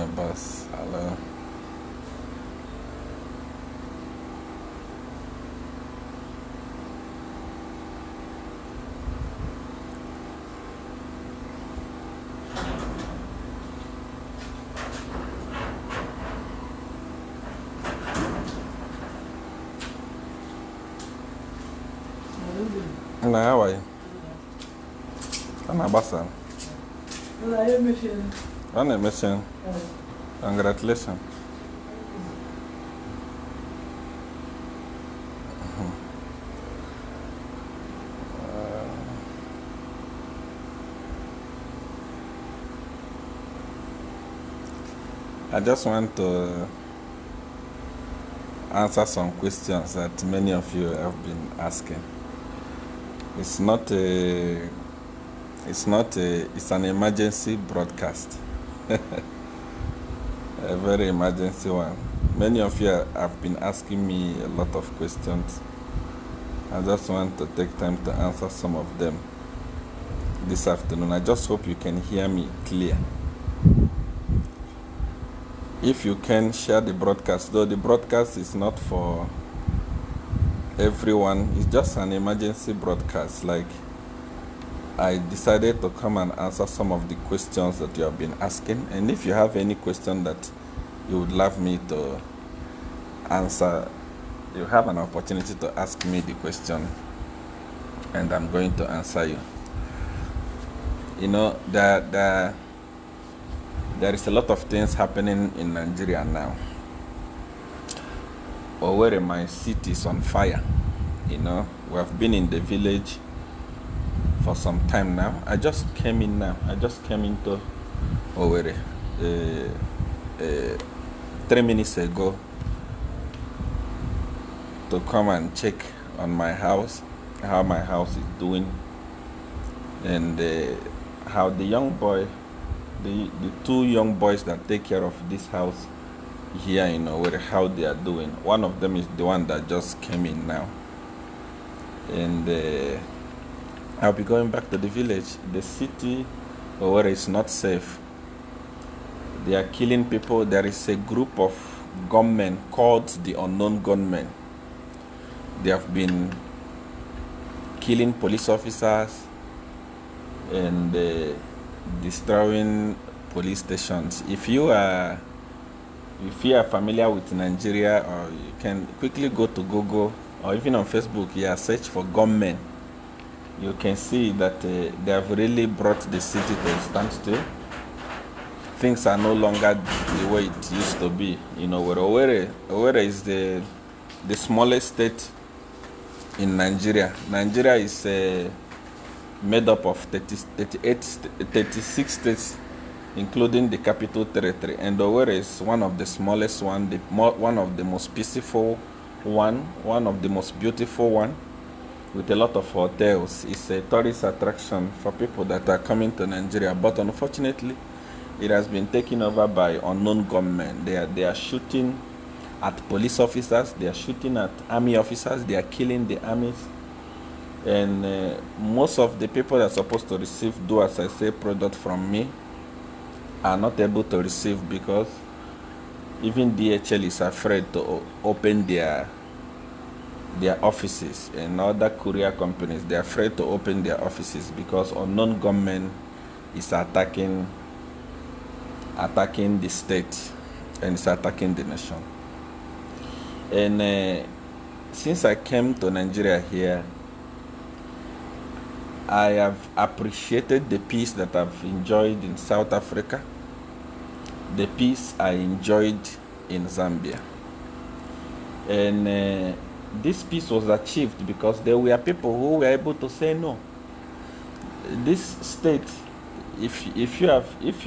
boss. Hello. Hello, how are you? I'm a boss. I'm a mission. Congratulations. I just want to answer some questions that many of you have been asking. It's an emergency broadcast. A very emergency one. Many of you have been asking me a lot of questions. I just want to take time to answer some of them this afternoon. I just hope you can hear me clear. If you can, share the broadcast, though the broadcast is not for everyone. It's just an emergency broadcast. Like, I decided to come and answer some of the questions that you have been asking. And if you have any question that you would love me to answer, you have an opportunity to ask me the question, and I'm going to answer you. You know, there is a lot of things happening in Nigeria now. Owerri, my city, is on fire. You know, we have been in the village for some time now. I just came in now. I just came into Owerri 3 minutes ago to come and check on my house, how my house is doing, and how the young boy, the 2 young boys that take care of this house here in Owerri, how they are doing. One of them is the one that just came in now, and I'll be going back to the village. The city, Owerri, is not safe. They are killing people. There is a group of gunmen called the unknown gunmen. They have been killing police officers and destroying police stations. If you are familiar with Nigeria, or you can quickly go to Google or even on Facebook, search for gunmen. You can see that they have really brought the city to a standstill. Things are no longer the way it used to be. You know, where Owerri is the smallest state in Nigeria. Nigeria is made up of 36 states, including the capital territory. And Owerri is one of the smallest one, one of the most peaceful one of the most beautiful one, with a lot of hotels. It's a tourist attraction for people that are coming to Nigeria. But unfortunately, it has been taken over by unknown gunmen. They are shooting at police officers. They are shooting at army officers. They are killing the armies. And most of the people that are supposed to receive, do as I say, product from me, are not able to receive, because even DHL is afraid to open their offices, and other courier companies, they're afraid to open their offices because unknown gunmen is attacking the state, and it's attacking the nation. And since I came to Nigeria here, I have appreciated the peace that I've enjoyed in South Africa, the peace I enjoyed in Zambia. And this peace was achieved because there were people who were able to say no. This state, if you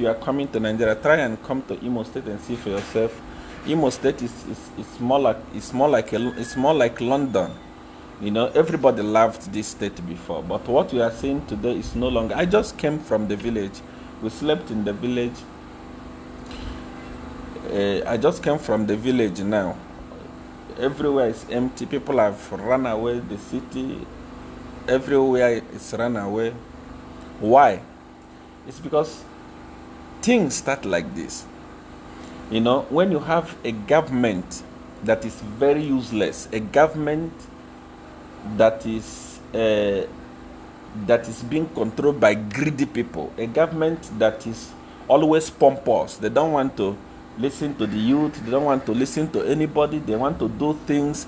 are coming to Nigeria, try and come to Imo State and see for yourself. Imo State is more like London. You know, everybody loved this state before, but what we are seeing today is no longer. I just came from the village. We slept in the village. I just came from the village now. Everywhere is empty. People have run away. The city, everywhere is run away. Why? It's because things start like this. You know, when you have a government that is very useless, a government that is being controlled by greedy people, a government that is always pompous. They don't want to listen to the youth. They don't want to listen to anybody. They want to do things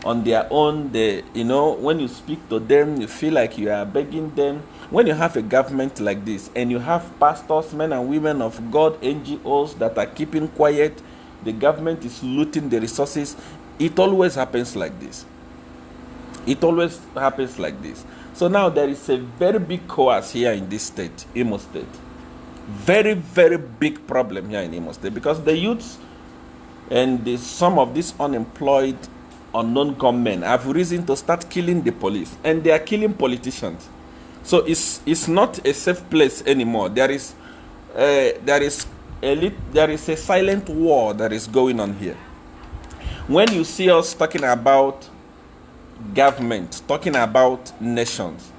on their own. They, you know, when you speak to them, you feel like you are begging them. When you have a government like this, and you have pastors, men and women of God, NGOs that are keeping quiet, the government is looting the resources. It always happens like this. It always happens like this. So now there is a very big chaos here in this state, Imo State. Very, very big problem here in Imo State, because the youths and some of these unemployed, unknown gunmen have reason to start killing the police, and they are killing politicians. So it's not a safe place anymore. There is a silent war that is going on here. When you see us talking about government, talking about nations,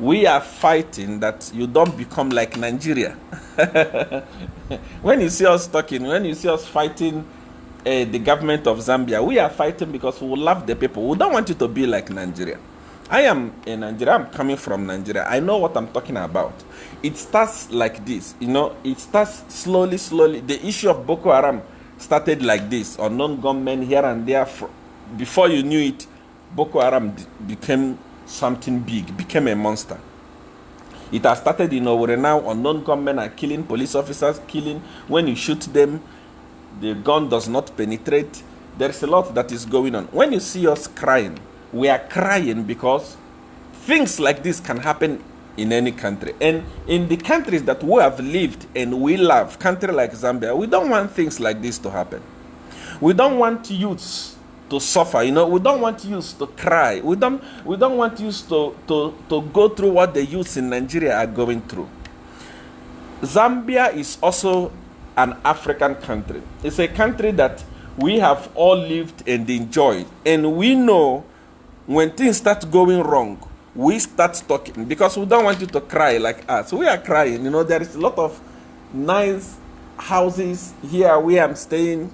we are fighting that you don't become like Nigeria. When you see us fighting the government of Zambia, we are fighting because we love the people. We don't want you to be like Nigeria. I am in Nigeria. I'm coming from Nigeria. I know what I'm talking about. It starts like this, you know. It starts slowly. The issue of Boko Haram started like this, unknown gunmen here and there. Before you knew it, Boko Haram became something big, became a monster. It has started in Owerri now. Unknown gunmen are killing police officers, killing. When you shoot them, the gun does not penetrate. There's a lot that is going on. When you see us crying, we are crying because things like this can happen in any country. And in the countries that we have lived and we love, country like Zambia, we don't want things like this to happen. We don't want youths to suffer, you know. We don't want youths to cry. We don't want youths to go through what the youths in Nigeria are going through. Zambia is also an African country. It's a country that we have all lived and enjoyed. And we know when things start going wrong, we start talking, because we don't want you to cry like us. We are crying, you know. There is a lot of nice houses here where I'm staying.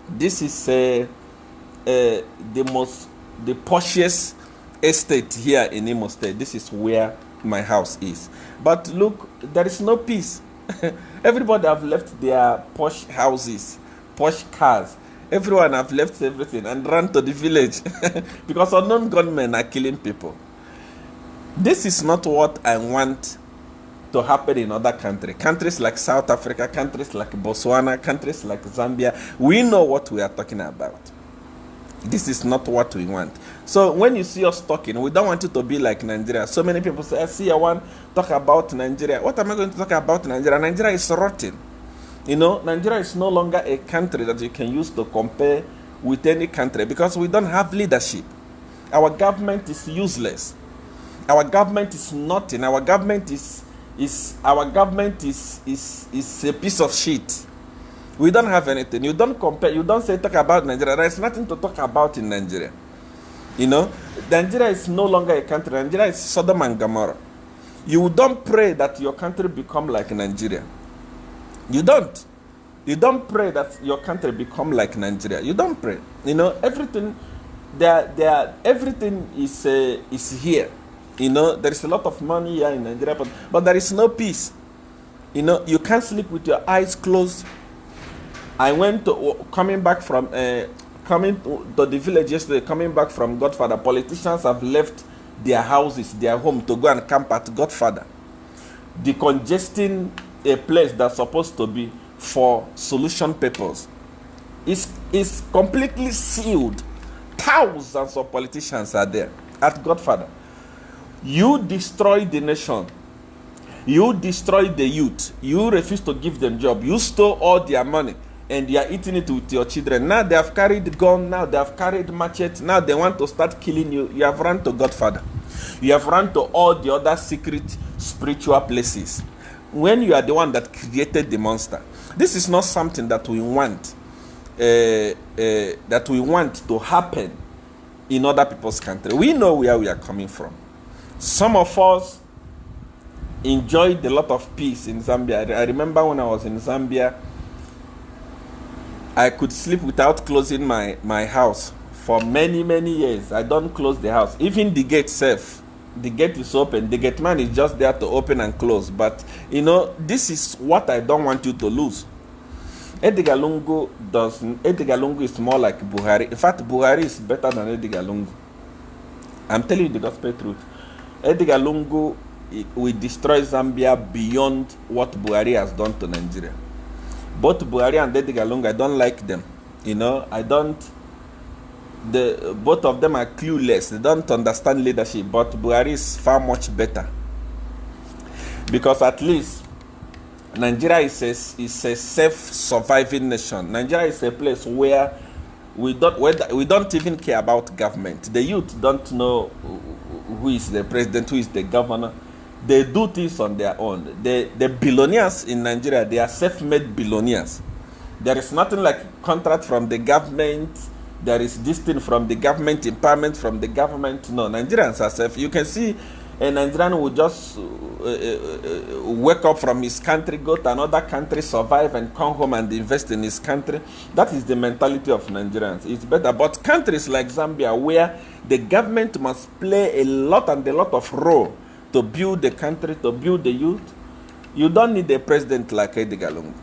This is the poshest estate here in Imo State. This is where my house is. But look, there is no peace. Everybody have left their posh houses, posh cars. Everyone have left everything and run to the village because unknown gunmen are killing people. This is not what I want to happen in other countries. Countries like South Africa, countries like Botswana, countries like Zambia. We know what we are talking about. This is not what we want. So when you see us talking, we don't want you to be like Nigeria. So many people say, I see, I want to talk about Nigeria. What am I going to talk about Nigeria? Nigeria is rotten. You know, Nigeria is no longer a country that you can use to compare with any country, because we don't have leadership. Our government is useless. Our government is nothing. Our government is a piece of shit. We don't have anything. You don't compare. You don't say talk about Nigeria. There is nothing to talk about in Nigeria. You know, Nigeria is no longer a country. Nigeria is Sodom and Gomorrah. You don't pray that your country become like Nigeria. You don't. You don't pray that your country become like Nigeria. You don't pray. You know, everything. Everything is here. You know, there is a lot of money here in Nigeria, but there is no peace. You know, you can't sleep with your eyes closed. I went to coming to the village yesterday. Coming back from Godfather, politicians have left their houses, their home, to go and camp at Godfather, decongesting a place that's supposed to be for solution papers. Is completely sealed. Thousands of politicians are there at Godfather. You destroy the nation. You destroy the youth. You refuse to give them job. You stole all their money and you are eating it with your children. Now they have carried gun. Now they have carried machete. Now they want to start killing you. You have run to Godfather. You have run to all the other secret spiritual places, when you are the one that created the monster. This is not something that we want. That we want to happen in other people's country. We know where we are coming from. Some of us enjoyed a lot of peace in Zambia. I remember when I was in Zambia, I could sleep without closing my house for many years. I don't close the house. Even the gate safe. The gate is open. The gate man is just there to open and close. But you know, this is what I don't want you to lose. Edgar Lungu is more like Buhari. In fact, Buhari is better than Edgar Lungu. I'm telling you the gospel truth. Edgar Lungu will destroy Zambia beyond what Buhari has done to Nigeria. Both Buhari and Edgar Lungu, I don't like them. You know, both of them are clueless. They don't understand leadership. But Buhari is far much better, because at least Nigeria is a self-surviving nation. Nigeria is a place where we don't even care about government. The youth don't know who is the president, who is the governor. They do things on their own. The billionaires in Nigeria, they are self-made billionaires. There is nothing like contract from the government. There is this thing from the government, empowerment from the government. No, Nigerians are self. You can see a Nigerian will just wake up from his country, go to another country, survive, and come home and invest in his country. That is the mentality of Nigerians. It's better. But countries like Zambia, where the government must play a lot of role to build the country, to build the youth, you don't need a president like Edgar Lungu.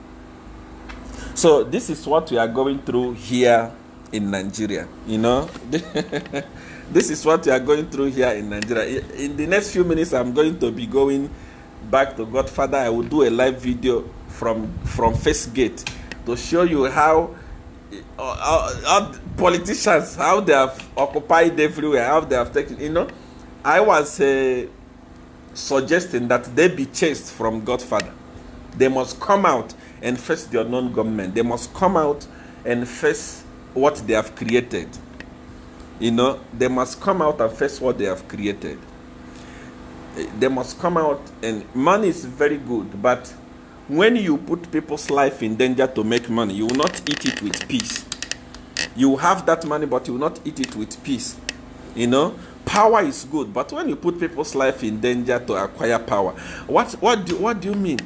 So this is what we are going through here in Nigeria. You know, this is what we are going through here in Nigeria. In the next few minutes, I'm going to be going back to Godfather. I will do a live video from First Gate to show you how politicians, how they have occupied everywhere, how they have taken. You know, I was suggesting that they be chased from Godfather. They must come out and face the unknown government. They must come out and face what they have created. You know, they must come out and face what they have created. They must come out, and money is very good, but when you put people's life in danger to make money, you will not eat it with peace. You have that money, but you will not eat it with peace. You know, power is good, but when you put people's life in danger to acquire power, what do you mean?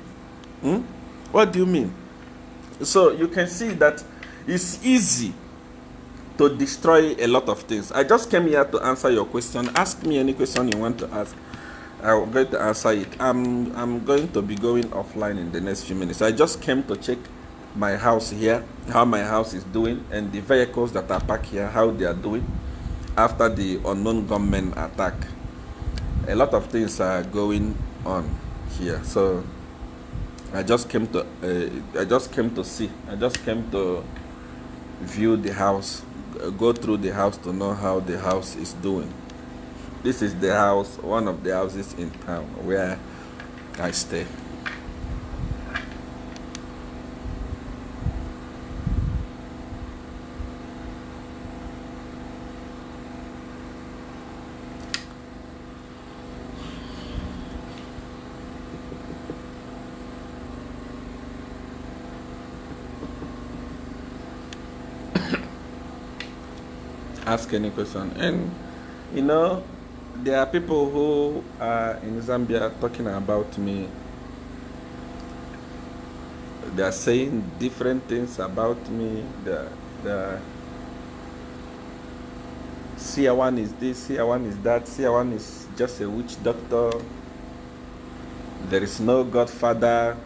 What do you mean? So you can see that it's easy to destroy a lot of things. I just came here to answer your question. Ask me any question you want to ask. I'm going to answer it. I'm going to be going offline in the next few minutes. I just came to check my house here, how my house is doing, and the vehicles that are parked here, how they are doing after the unknown gunmen attack. A lot of things are going on here. So I just came to see. I just came to view the house, go through the house to know how the house is doing. This is the house, one of the houses in town where I stay. Ask any question. And you know, there are people who are in Zambia talking about me. They are saying different things about me. The Seer one is this, Seer one is that, Seer one is just a witch doctor. There is no Godfather.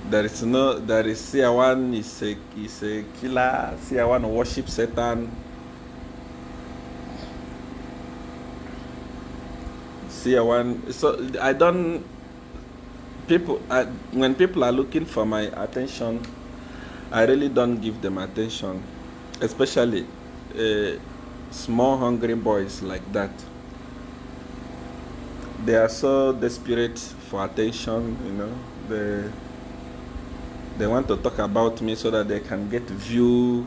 There is Seer one is a killer. Seer one worship Satan. Seer one. So when people are looking for my attention, I really don't give them attention, especially small hungry boys like that. They are so desperate for attention, you know. They want to talk about me so that they can get view,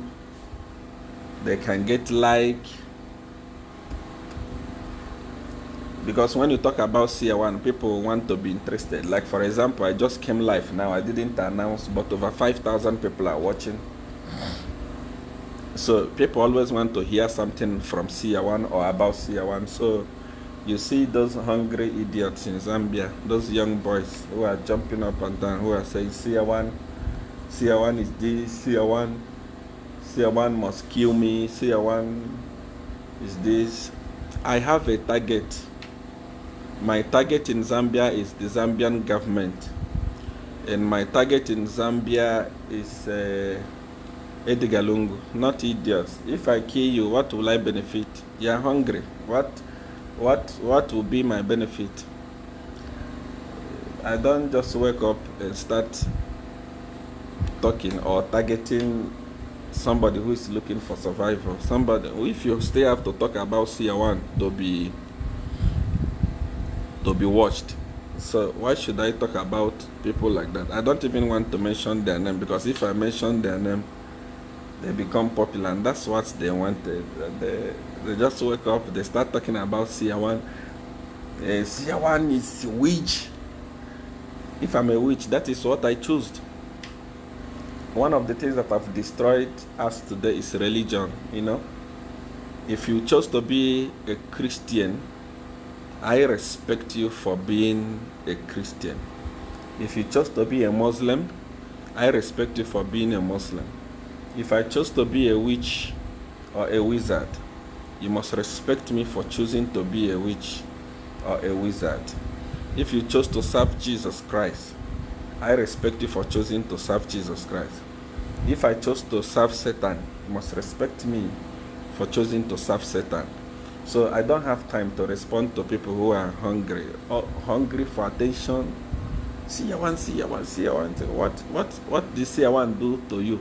they can get like. Because when you talk about Seer one, people want to be interested. Like for example, I just came live now. I didn't announce, but over 5,000 people are watching. So people always want to hear something from Seer one or about Seer one. So You see those hungry idiots in Zambia, those young boys who are jumping up and down, who are saying, Seer one is this, Seer one must kill me, Seer one is this. I have a target. My target in Zambia is the Zambian government. And my target in Zambia is Edgar Lungu, not idiots. If I kill you, what will I benefit? You are hungry. What will be my benefit? I don't just wake up and start talking or targeting somebody who is looking for survival. Somebody, if you still have to talk about Seer one to be watched. So why should I talk about people like that? I don't even want to mention their name, because if I mention their name, they become popular, and that's what they wanted. They just wake up, they start talking about Seer one. Seer one is a witch. If I'm a witch, that is what I choose. One of the things that have destroyed us today is religion. If you chose to be a Christian, I respect you for being a Christian. If you chose to be a Muslim, I respect you for being a Muslim. If I chose to be a witch or a wizard, you must respect me for choosing to be a witch or a wizard. If you chose to serve Jesus Christ, I respect you for choosing to serve Jesus Christ. If I chose to serve Satan, you must respect me for choosing to serve Satan. So I don't have time to respond to people who are hungry for attention. Seer one. What did Seer one do to you?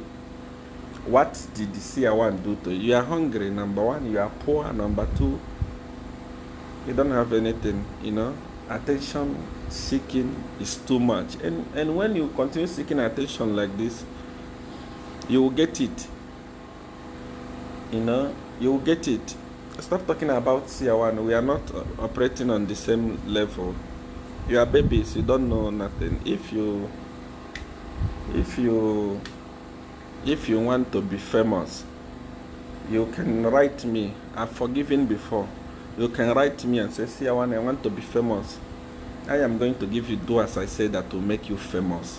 What did the Seer one do to you? You are hungry, number one. You are poor, number two. You don't have anything, Attention seeking is too much. And when you continue seeking attention like this, you will get it. You will get it. Stop talking about Seer one. We are not operating on the same level. You are babies. You don't know nothing. If you want to be famous, you can write me. I've forgiven before. You can write me and say, Seer one, I want to be famous. I am going to give you do as I say that will make you famous.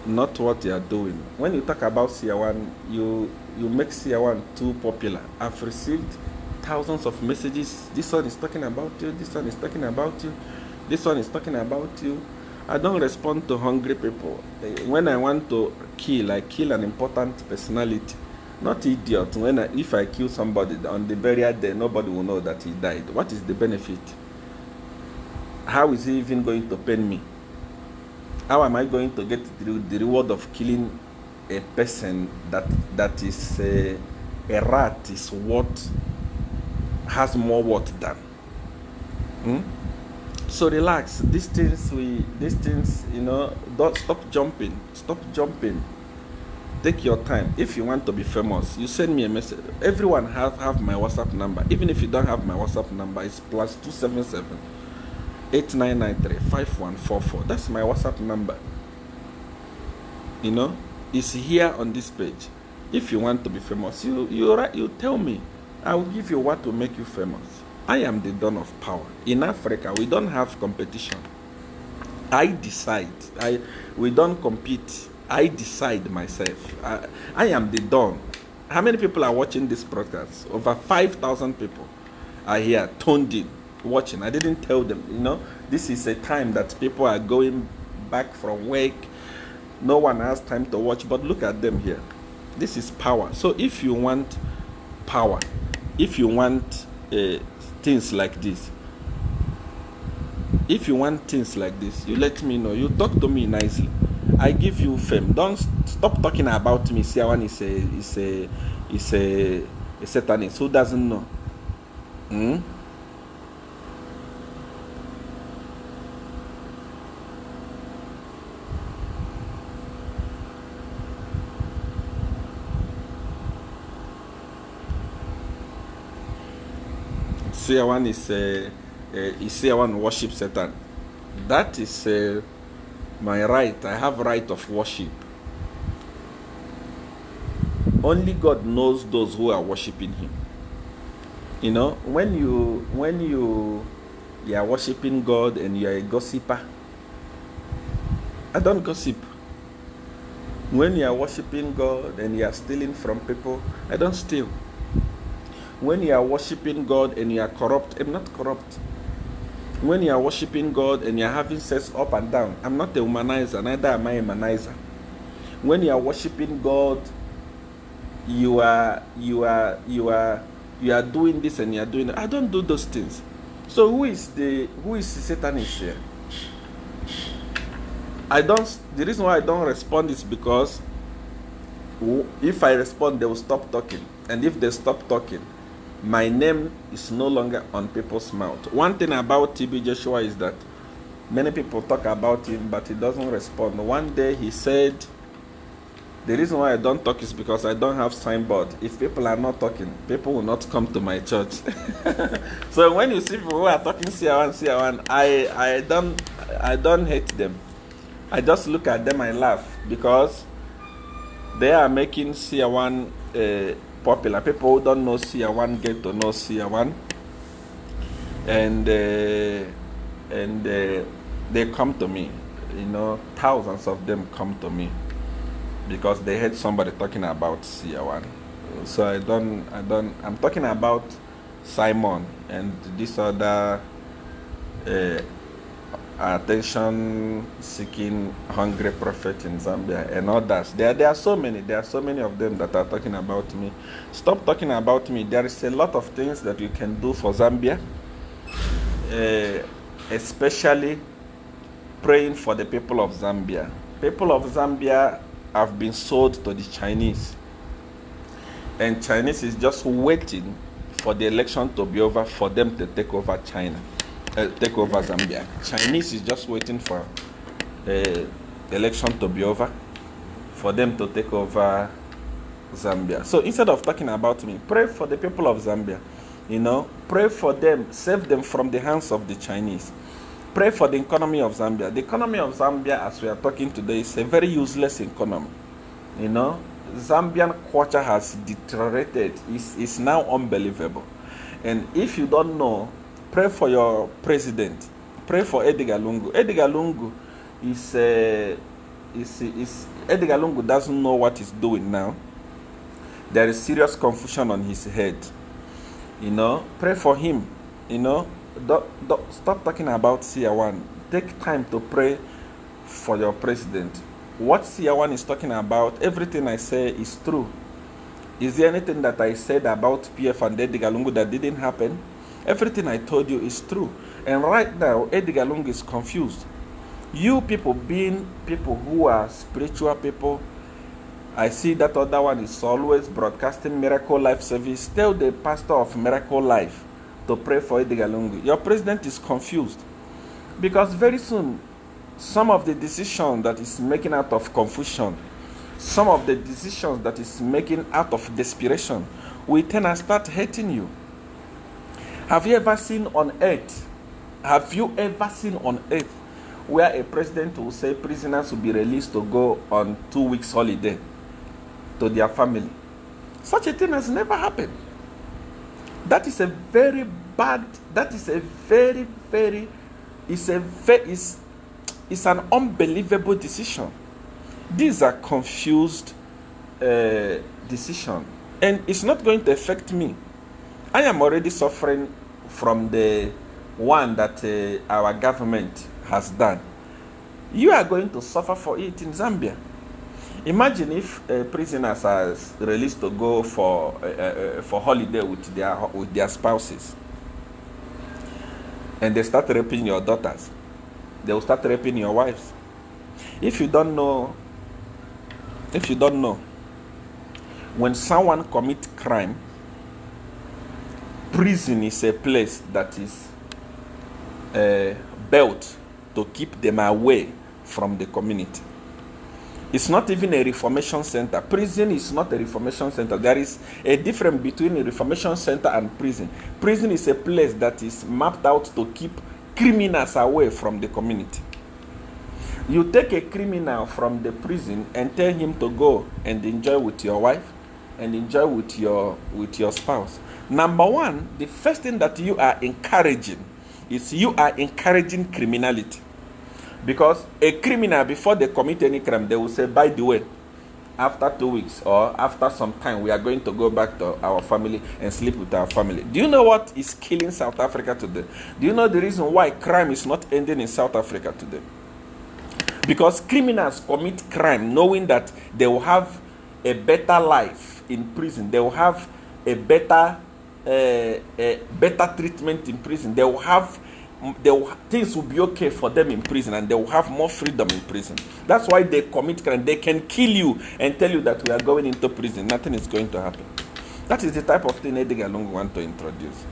Not what you are doing. When you talk about Seer one, you make Seer one too popular. I've received thousands of messages. This one is talking about you. This one is talking about you. This one is talking about you. I don't respond to hungry people. When I want to kill, I kill an important personality, not idiot. If I kill somebody on the burial day, nobody will know that he died. What is the benefit? How is he even going to pay me? How am I going to get the reward of killing a person that is a rat is what has more worth than? So relax. These things, don't stop jumping. Stop jumping. Take your time. If you want to be famous, you send me a message. Everyone have my WhatsApp number. Even if you don't have my WhatsApp number, it's +277 8993 5144. That's my WhatsApp number. It's here on this page. If you want to be famous, you tell me. I will give you what will make you famous. I am the dawn of power. In Africa, we don't have competition. I decide. We don't compete. I decide myself. I am the dawn. How many people are watching this broadcast? Over 5,000 people are here, tuned in, watching. I didn't tell them, this is a time that people are going back from work. No one has time to watch, but look at them here. This is power. So if you want power, if you want things like this, you let me know. You talk to me nicely. I give you fame. Don't stop talking about me. Seer one is a Satanist who doesn't know. Seer one is Seer one worship Satan. That is my right. I have right of worship. Only God knows those who are worshiping Him. When you you are worshiping God and you are a gossiper. I don't gossip. When you are worshiping God and you are stealing from people, I don't steal. When you are worshiping God and you are corrupt, I'm not corrupt. When you are worshiping God and you are having sex up and down, I'm not a womanizer, neither am I a manizer. When you are worshiping God, you are doing this and you are doing that. I don't do those things. So who is the Satanist here? The reason why I don't respond is because if I respond, they will stop talking. And if they stop talking, my name is no longer on people's mouth. One thing about TB Joshua is that many people talk about him, but he doesn't respond. One day he said, the reason why I don't talk is because I don't have signboard. If people are not talking, people will not come to my church. So when you see people who are talking Seer, I don't hate them. I just look at them and laugh because they are making Seer popular. People who don't know Seer get to know Seer, and they come to me. Thousands of them come to me because they heard somebody talking about Seer. So I'm talking about Simon and this other attention-seeking, hungry prophet in Zambia and others. There are so many of them that are talking about me. Stop talking about me. There is a lot of things that you can do for Zambia, especially praying for the people of Zambia. People of Zambia have been sold to the Chinese, and Chinese is just waiting for the election to be over for them to take over take over Zambia. Chinese is just waiting for the election to be over for them to take over Zambia. So instead of talking about me, pray for the people of Zambia. Pray for them, save them from the hands of the Chinese. Pray for the economy of Zambia. The economy of Zambia, as we are talking today, is a very useless economy. Zambian culture has deteriorated. It's now unbelievable. And if you don't know, pray for your president. Pray for Edgar Lungu. Edgar Lungu Edgar Lungu doesn't know what he's doing now. There is serious confusion on his head. Pray for him. Don't stop talking about Seer. Take time to pray for your president. What Seer is talking about, everything I say is true. Is there anything that I said about PF and Edgar Lungu that didn't happen? Everything I told you is true. And right now, Edgar Lungu is confused. You people being people who are spiritual people, I see that other one is always broadcasting Miracle Life service. Tell the pastor of Miracle Life to pray for Edgar Lungu. Your president is confused. Because very soon, some of the decisions that is making out of confusion, some of the decisions that is making out of desperation, will turn and start hating you. Have you ever seen on earth where a president will say prisoners will be released to go on 2 weeks holiday to their family? Such a thing has never happened. That is a very bad, it's an unbelievable decision. These are confused decisions, and it's not going to affect me. I am already suffering from the one that our government has done. You are going to suffer for it in Zambia. Imagine if prisoners are released to go for holiday with their spouses, and they start raping your daughters. They will start raping your wives. If you don't know, when someone commits crime, prison is a place that is built to keep them away from the community. It's not even a reformation center. Prison is not a reformation center. There is a difference between a reformation center and prison. Prison is a place that is mapped out to keep criminals away from the community. You take a criminal from the prison and tell him to go and enjoy with your wife and enjoy with your spouse. Number one, the first thing that you are encouraging is you are encouraging criminality. Because a criminal, before they commit any crime, they will say, by the way, after 2 weeks or after some time, we are going to go back to our family and sleep with our family. Do you know what is killing South Africa today? Do you know the reason why crime is not ending in South Africa today? Because criminals commit crime knowing that they will have a better life in prison. They will have a better treatment in prison. Things will be okay for them in prison, and they will have more freedom in prison. That's why they commit crime. They can kill you and tell you that we are going into prison. Nothing is going to happen. That is the type of thing Edgar Lungu wants to introduce.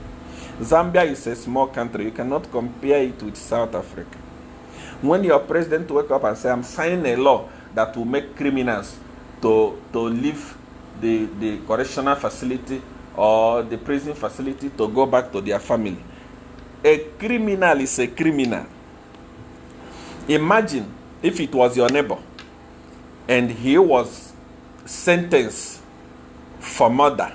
Zambia is a small country. You cannot compare it with South Africa. When your president wake up and say, I'm signing a law that will make criminals to leave the correctional facility or the prison facility to go back to their family. A criminal is a criminal. Imagine if it was your neighbor and he was sentenced for murder,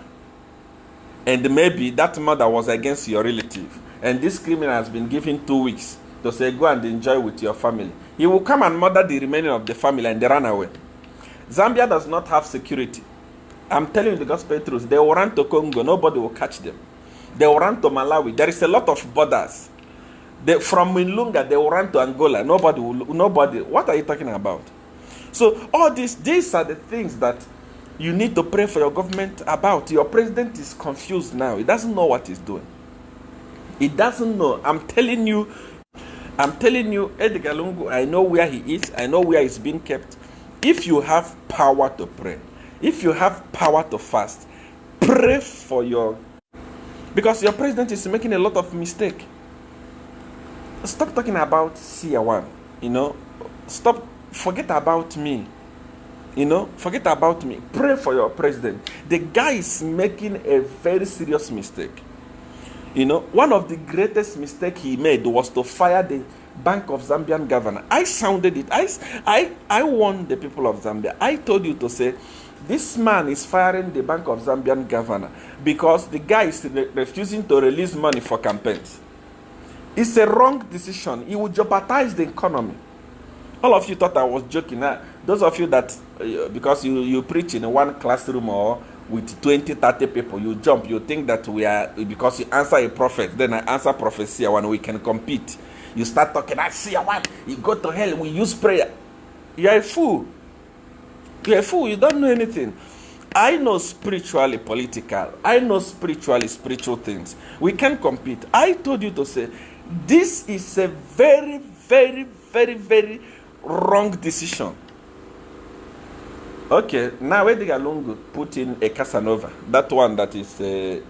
and maybe that murder was against your relative, and this criminal has been given 2 weeks to say, go and enjoy with your family. He will come and murder the remaining of the family and they run away. Zambia does not have security. I'm telling you the gospel truth. They will run to Congo. Nobody will catch them. They will run to Malawi. There is a lot of borders. From Lungu, they will run to Angola. Nobody. What are you talking about? So all these are the things that you need to pray for your government about. Your president is confused now. He doesn't know what he's doing. He doesn't know. I'm telling you, Edgar Lungu, I know where he is. I know where he's being kept. If you have power to pray, if you have power to fast, pray for your... Because your president is making a lot of mistake. Stop talking about Seer one. Stop. Forget about me. Forget about me. Pray for your president. The guy is making a very serious mistake. One of the greatest mistakes he made was to fire the Bank of Zambian governor. I sounded it. I warned the people of Zambia. I told you to say, this man is firing the Bank of Zambian governor because the guy is refusing to release money for campaigns. It's a wrong decision. It will jeopardize the economy. All of you thought I was joking. Those of you that, because you preach in one classroom or with 20, 30 people, you jump, you think that we are, because you answer a prophet, then I answer prophecy when we can compete. You start talking, I see one, you go to hell, we use prayer. You are a fool. You're a fool. You don't know anything. I know spiritually political. I know spiritual things. We can compete. I told you to say, this is a very, very, very, very wrong decision. Okay, now Edgar Lungu put in a Casanova, that one that is the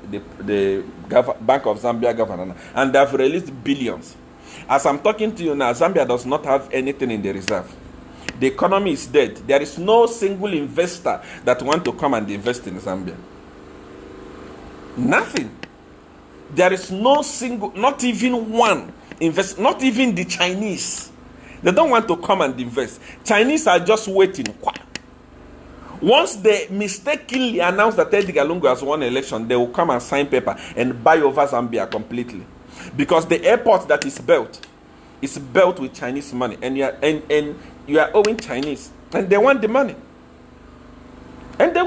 Bank of Zambia governor, and they have released billions. As I'm talking to you now, Zambia does not have anything in the reserve. The economy is dead. There is no single investor that want to come and invest in Zambia. Nothing. There is no single, not even one investor, not even the Chinese. They don't want to come and invest. Chinese are just waiting. Once they mistakenly announce that Edgar Lungu has won election, they will come and sign paper and buy over Zambia completely. Because the airport that is built with Chinese money, and you are owing Chinese, and they want the money. Edgar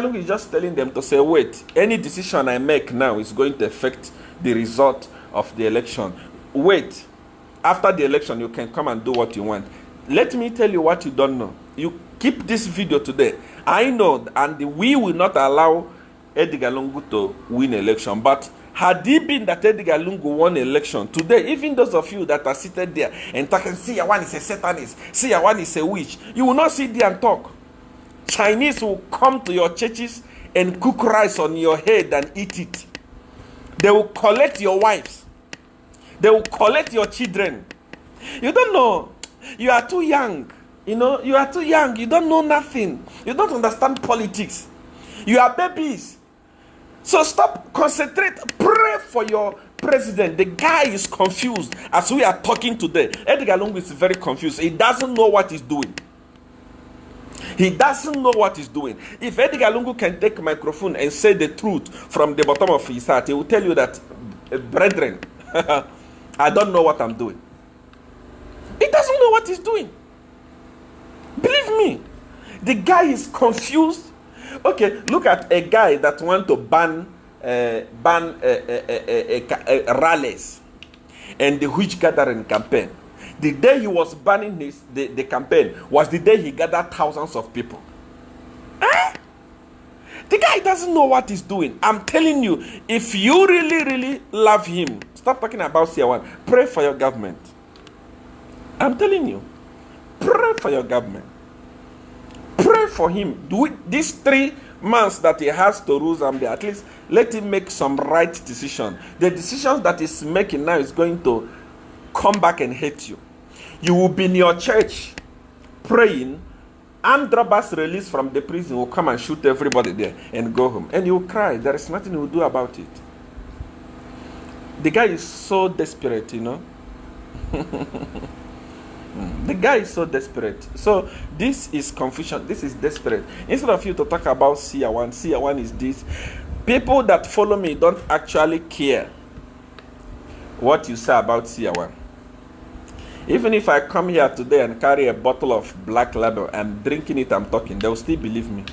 Lungu is just telling them to say, wait, any decision I make now is going to affect the result of the election. Wait, after the election, you can come and do what you want. Let me tell you what you don't know. You keep this video today. I know, and we will not allow Edgar Lungu to win election, but had it been that Edgar Lungu won election today, even those of you that are seated there and talking, see, one is a satanist, see, one is a witch, you will not sit there and talk. Chinese will come to your churches and cook rice on your head and eat it. They will collect your wives. They will collect your children. You don't know. You are too young. You are too young. You don't know nothing. You don't understand politics. You are babies. So stop, concentrate, pray for your president. The guy is confused as we are talking today. Edgar Lungu is very confused. He doesn't know what he's doing. He doesn't know what he's doing. If Edgar Lungu can take a microphone and say the truth from the bottom of his heart, he will tell you that, brethren, I don't know what I'm doing. He doesn't know what he's doing. Believe me. The guy is confused. Okay, look at a guy that want to ban rallies and the huge gathering campaign. The day he was banning the campaign was the day he gathered thousands of people. The guy doesn't know what he's doing. I'm telling you, if you really, really love him, stop talking about Seer 1. Pray for your government. I'm telling you, pray for your government. Pray for him. Do it these 3 months that he has to rule Zambia. At least let him make some right decision. The decisions that he's making now is going to come back and hate you. You will be in your church praying. Armed robbers released from the prison will come and shoot everybody there and go home. And you will cry. There is nothing you will do about it. The guy is so desperate, you know. The guy is so desperate. So this is confusion. This is desperate. Instead of you to talk about Seer 1, Seer 1 is this. People that follow me don't actually care what you say about Seer 1. Even if I come here today and carry a bottle of Black Label, I'm drinking it, I'm talking, they will still believe me.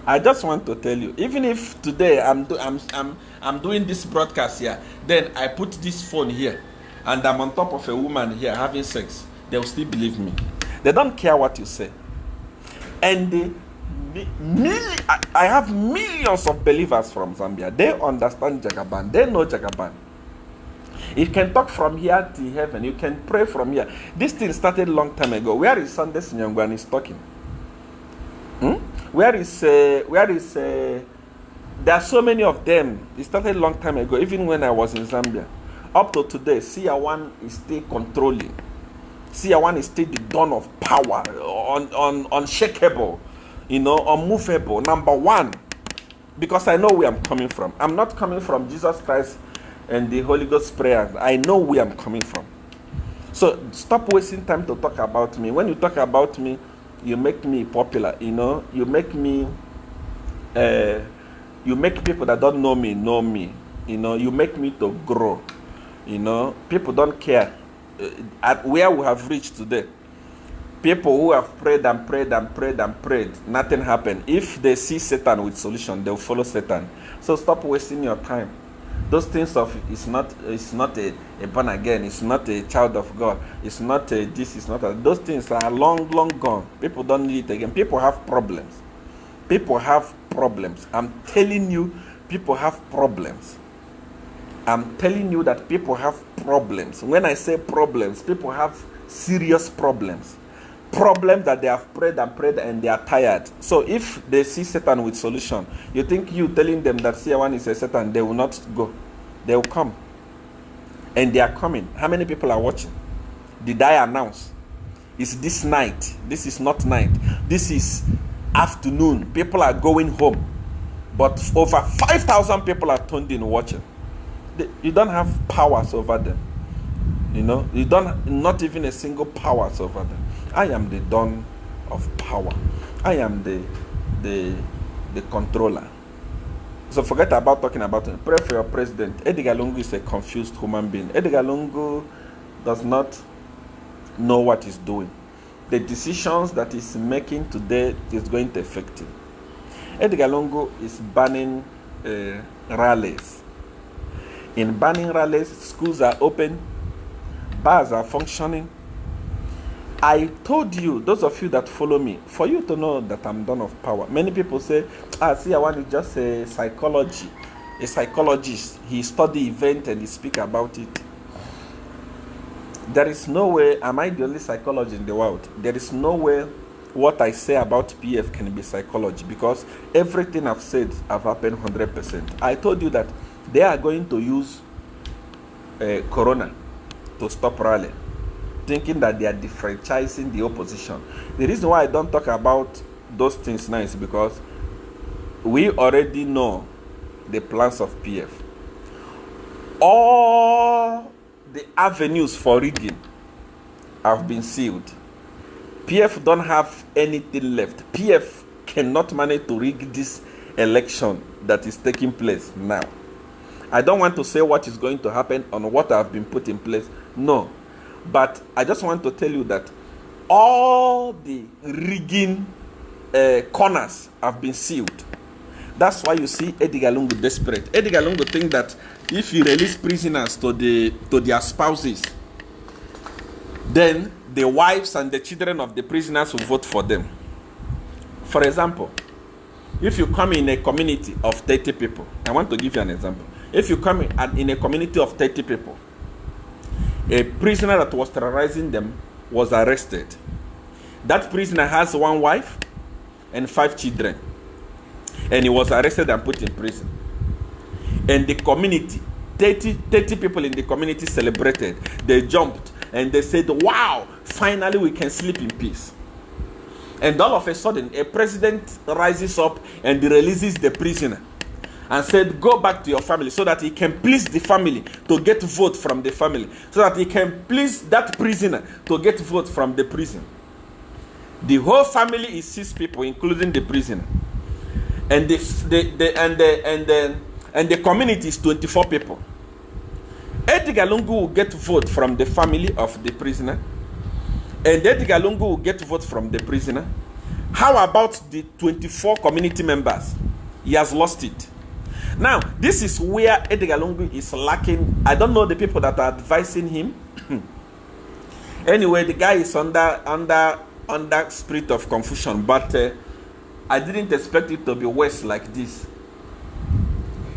I just want to tell you, even if today I'm doing this broadcast here, then I put this phone here, and I'm on top of a woman here having sex, they will still believe me. They don't care what you say. And I have millions of believers from Zambia. They understand Jagaban. They know Jagaban. You can talk from here to heaven. You can pray from here. This thing started a long time ago. Where is Sunday Sinyangwan is talking? Where is there are so many of them. It started a long time ago, even when I was in Zambia. Up to today, Seer 1 is still controlling. Seer 1 is still the dawn of power, unshakable, you know, unmovable, number 1. Because I know where I'm coming from. I'm not coming from Jesus Christ and the Holy Ghost prayers. I know where I'm coming from. So stop wasting time to talk about me. When you talk about me, you make me popular, you know. You make me, you make people that don't know me, you know. You make me to grow, you know. People don't care at where we have reached today. People who have prayed and prayed and prayed and prayed, nothing happened. If they see Satan with solution, they will follow Satan. So stop wasting your time. Those things of it's not a born again, it's not a child of God, it's not a this, it's not a, those things are long gone. People don't need it again. People have problems. People have problems. I'm telling you, people have problems. I'm telling you that people have problems. When I say problems, people have serious problems. Problems that they have prayed and prayed and they are tired. So if they see Satan with solution, you think you telling them that Seer 1 is a Satan, they will not go. They will come. And they are coming. How many people are watching? Did I announce? It's this night. This is not night. This is afternoon. People are going home. But over 5,000 people are tuned in watching. You don't have powers over them. You know, you don't, not even a single powers over them. I am the dawn of power. I am the controller. So forget about talking about it. Pray for your president. Edgar Lungu is a confused human being. Edgar Lungu does not know what he's doing. The decisions that he's making today is going to affect him. Edgar Lungu is banning rallies. In banning rallies, schools are open, bars are functioning. I told you, those of you that follow me, for you to know that I'm done of power. Many people say, Seer 1 is just a psychologist. He study event and he speak about it. There is no way, am I the only psychologist in the world? There is no way what I say about PF can be psychology, because everything I've said have happened 100%. I told you that they are going to use Corona to stop rally, thinking that they are defranchising the opposition. The reason why I don't talk about those things now is because we already know the plans of PF. All the avenues for rigging have been sealed. PF don't have anything left. PF cannot manage to rig this election that is taking place now. I don't want to say what is going to happen on what have been put in place. No. But I just want to tell you that all the rigging corners have been sealed. That's why you see Edgar Lungu desperate. Edgar Lungu think that if you release prisoners to their spouses, then the wives and the children of the prisoners will vote for them. For example, if you come in a community of 30 people, I want to give you an example. If you come in a community of 30 people, a prisoner that was terrorizing them was arrested. That prisoner has one wife and 5 children. And he was arrested and put in prison. And the community, 30 people in the community celebrated. They jumped and they said, wow, finally we can sleep in peace. And all of a sudden, a president rises up and releases the prisoner and said, go back to your family, so that he can please the family to get vote from the family, so that he can please that prisoner to get vote from the prison. The whole family is 6 people, including the prisoner. And the community is 24 people. Edgar Lungu will get vote from the family of the prisoner, and Edgar Lungu will get vote from the prisoner. How about the 24 community members? He has lost it. Now, this is where Edgar Lungu is lacking. I don't know the people that are advising him. Anyway, the guy is under spirit of confusion, but I didn't expect it to be worse like this.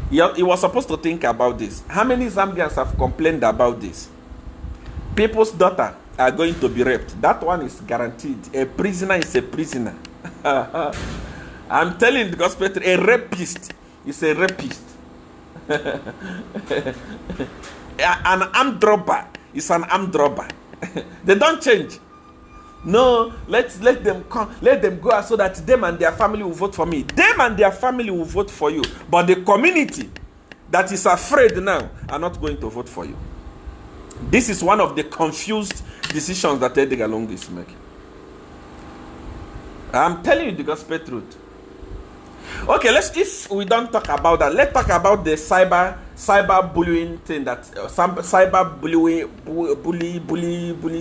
He was supposed to think about this. How many Zambians have complained about this? People's daughter are going to be raped. That one is guaranteed. A prisoner is a prisoner. I'm telling the gospel, a rapist is a rapist. An armed robber is an armed robber. They don't change. No, let them come, let them go out, so that them and their family will vote for me. Them and their family will vote for you. But the community that is afraid now are not going to vote for you. This is one of the confused decisions that Edgar Lungu is making. I'm telling you the gospel truth. Okay, if we don't talk about that, let's talk about the cyber bullying thing, that cyber bully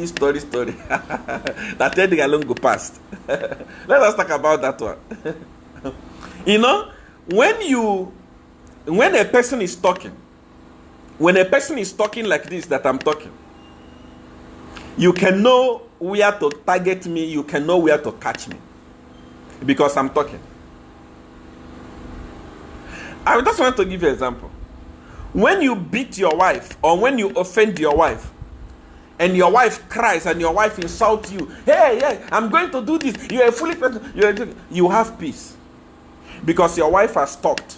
story that Edgar Lungu passed. Let us talk about that one. You know, when a person is talking, like this that I'm talking, you can know where to target me, you can know where to catch me, because I'm talking. I just want to give you an example. When you beat your wife, or when you offend your wife, and your wife cries and your wife insults you, hey, I'm going to do this, you're a foolish person, you have peace. Because your wife has talked.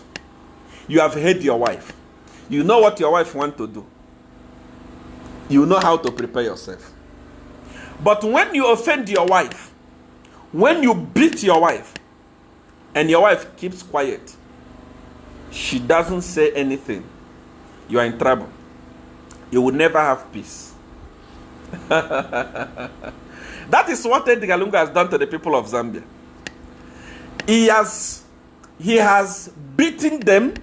You have heard your wife. You know what your wife wants to do. You know how to prepare yourself. But when you offend your wife, when you beat your wife, and your wife keeps quiet, she doesn't say anything, you are in trouble. You will never have peace. That is what Edgar Lungu has done to the people of Zambia. He has beaten them,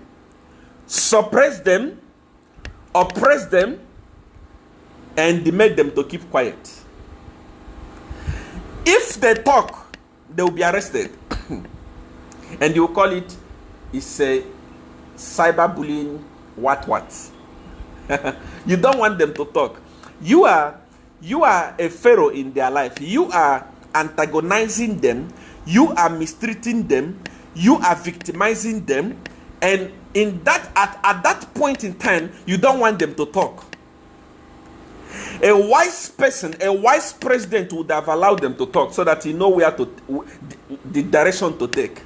suppressed them, oppressed them, and made them to keep quiet. If they talk, they will be arrested. And you call it, it's a cyberbullying, what. You don't want them to talk. You are a pharaoh in their life. You are antagonizing them. You are mistreating them. You are victimizing them. And at that point in time, you don't want them to talk. A wise person, a wise president would have allowed them to talk, so that he know where the direction to take.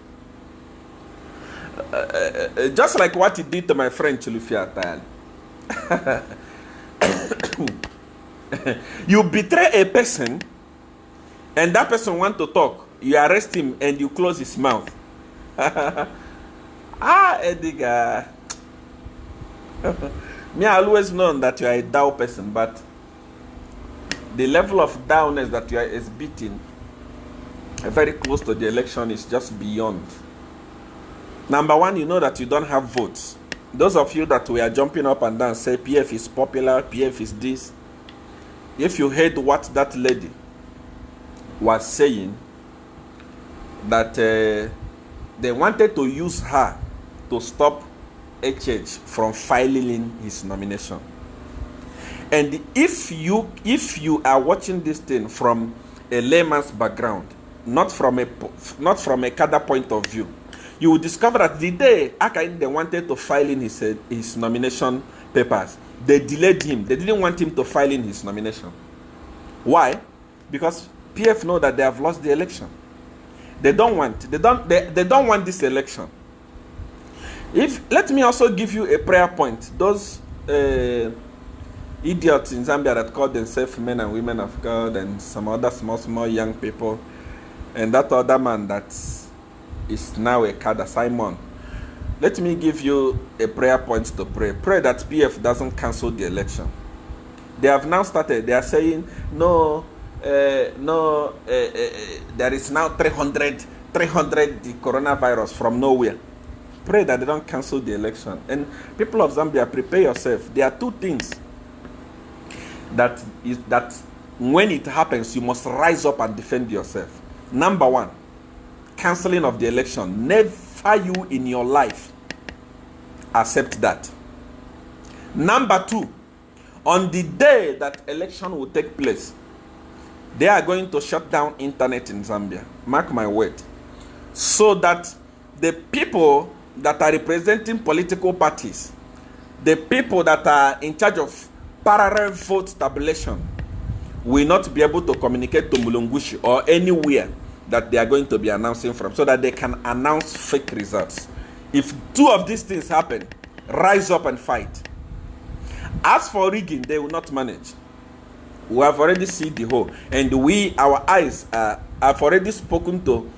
Just like what he did to my friend Chilufia Atayali. You betray a person, and that person wants to talk. You arrest him and you close his mouth. Edgar. Me, I always known that you are a Dow person, but the level of downess that you are exhibiting very close to the election is just beyond. Number one, you know that you don't have votes. Those of you that were jumping up and down, say PF is popular, PF is this. If you heard what that lady was saying, that they wanted to use her to stop HH from filing in his nomination. And if you are watching this thing from a layman's background, not from a cadre point of view, you will discover that the day they wanted to file in his nomination papers, they delayed him. They didn't want him to file in his nomination. Why? Because PF know that they have lost the election. They don't want this election. Let me also give you a prayer point. Those idiots in Zambia that call themselves men and women of God, and some other small young people, and that other man that is now a cadre, Simon. Let me give you a prayer point to pray. Pray that PF doesn't cancel the election. They have now started. They are saying there is now 300 the coronavirus from nowhere. Pray that they don't cancel the election. And people of Zambia, prepare yourself. There are two things that when it happens, you must rise up and defend yourself. Number one, canceling of the election. Never you in your life accept that. Number two, on the day that election will take place, they are going to shut down internet in Zambia. Mark my word. So that the people that are representing political parties, the people that are in charge of parallel vote tabulation, will not be able to communicate to Mulungushi or anywhere that they are going to be announcing from, so that they can announce fake results. If two of these things happen, rise up and fight. As for rigging, they will not manage. We have already seen the whole, and our eyes have already spoken to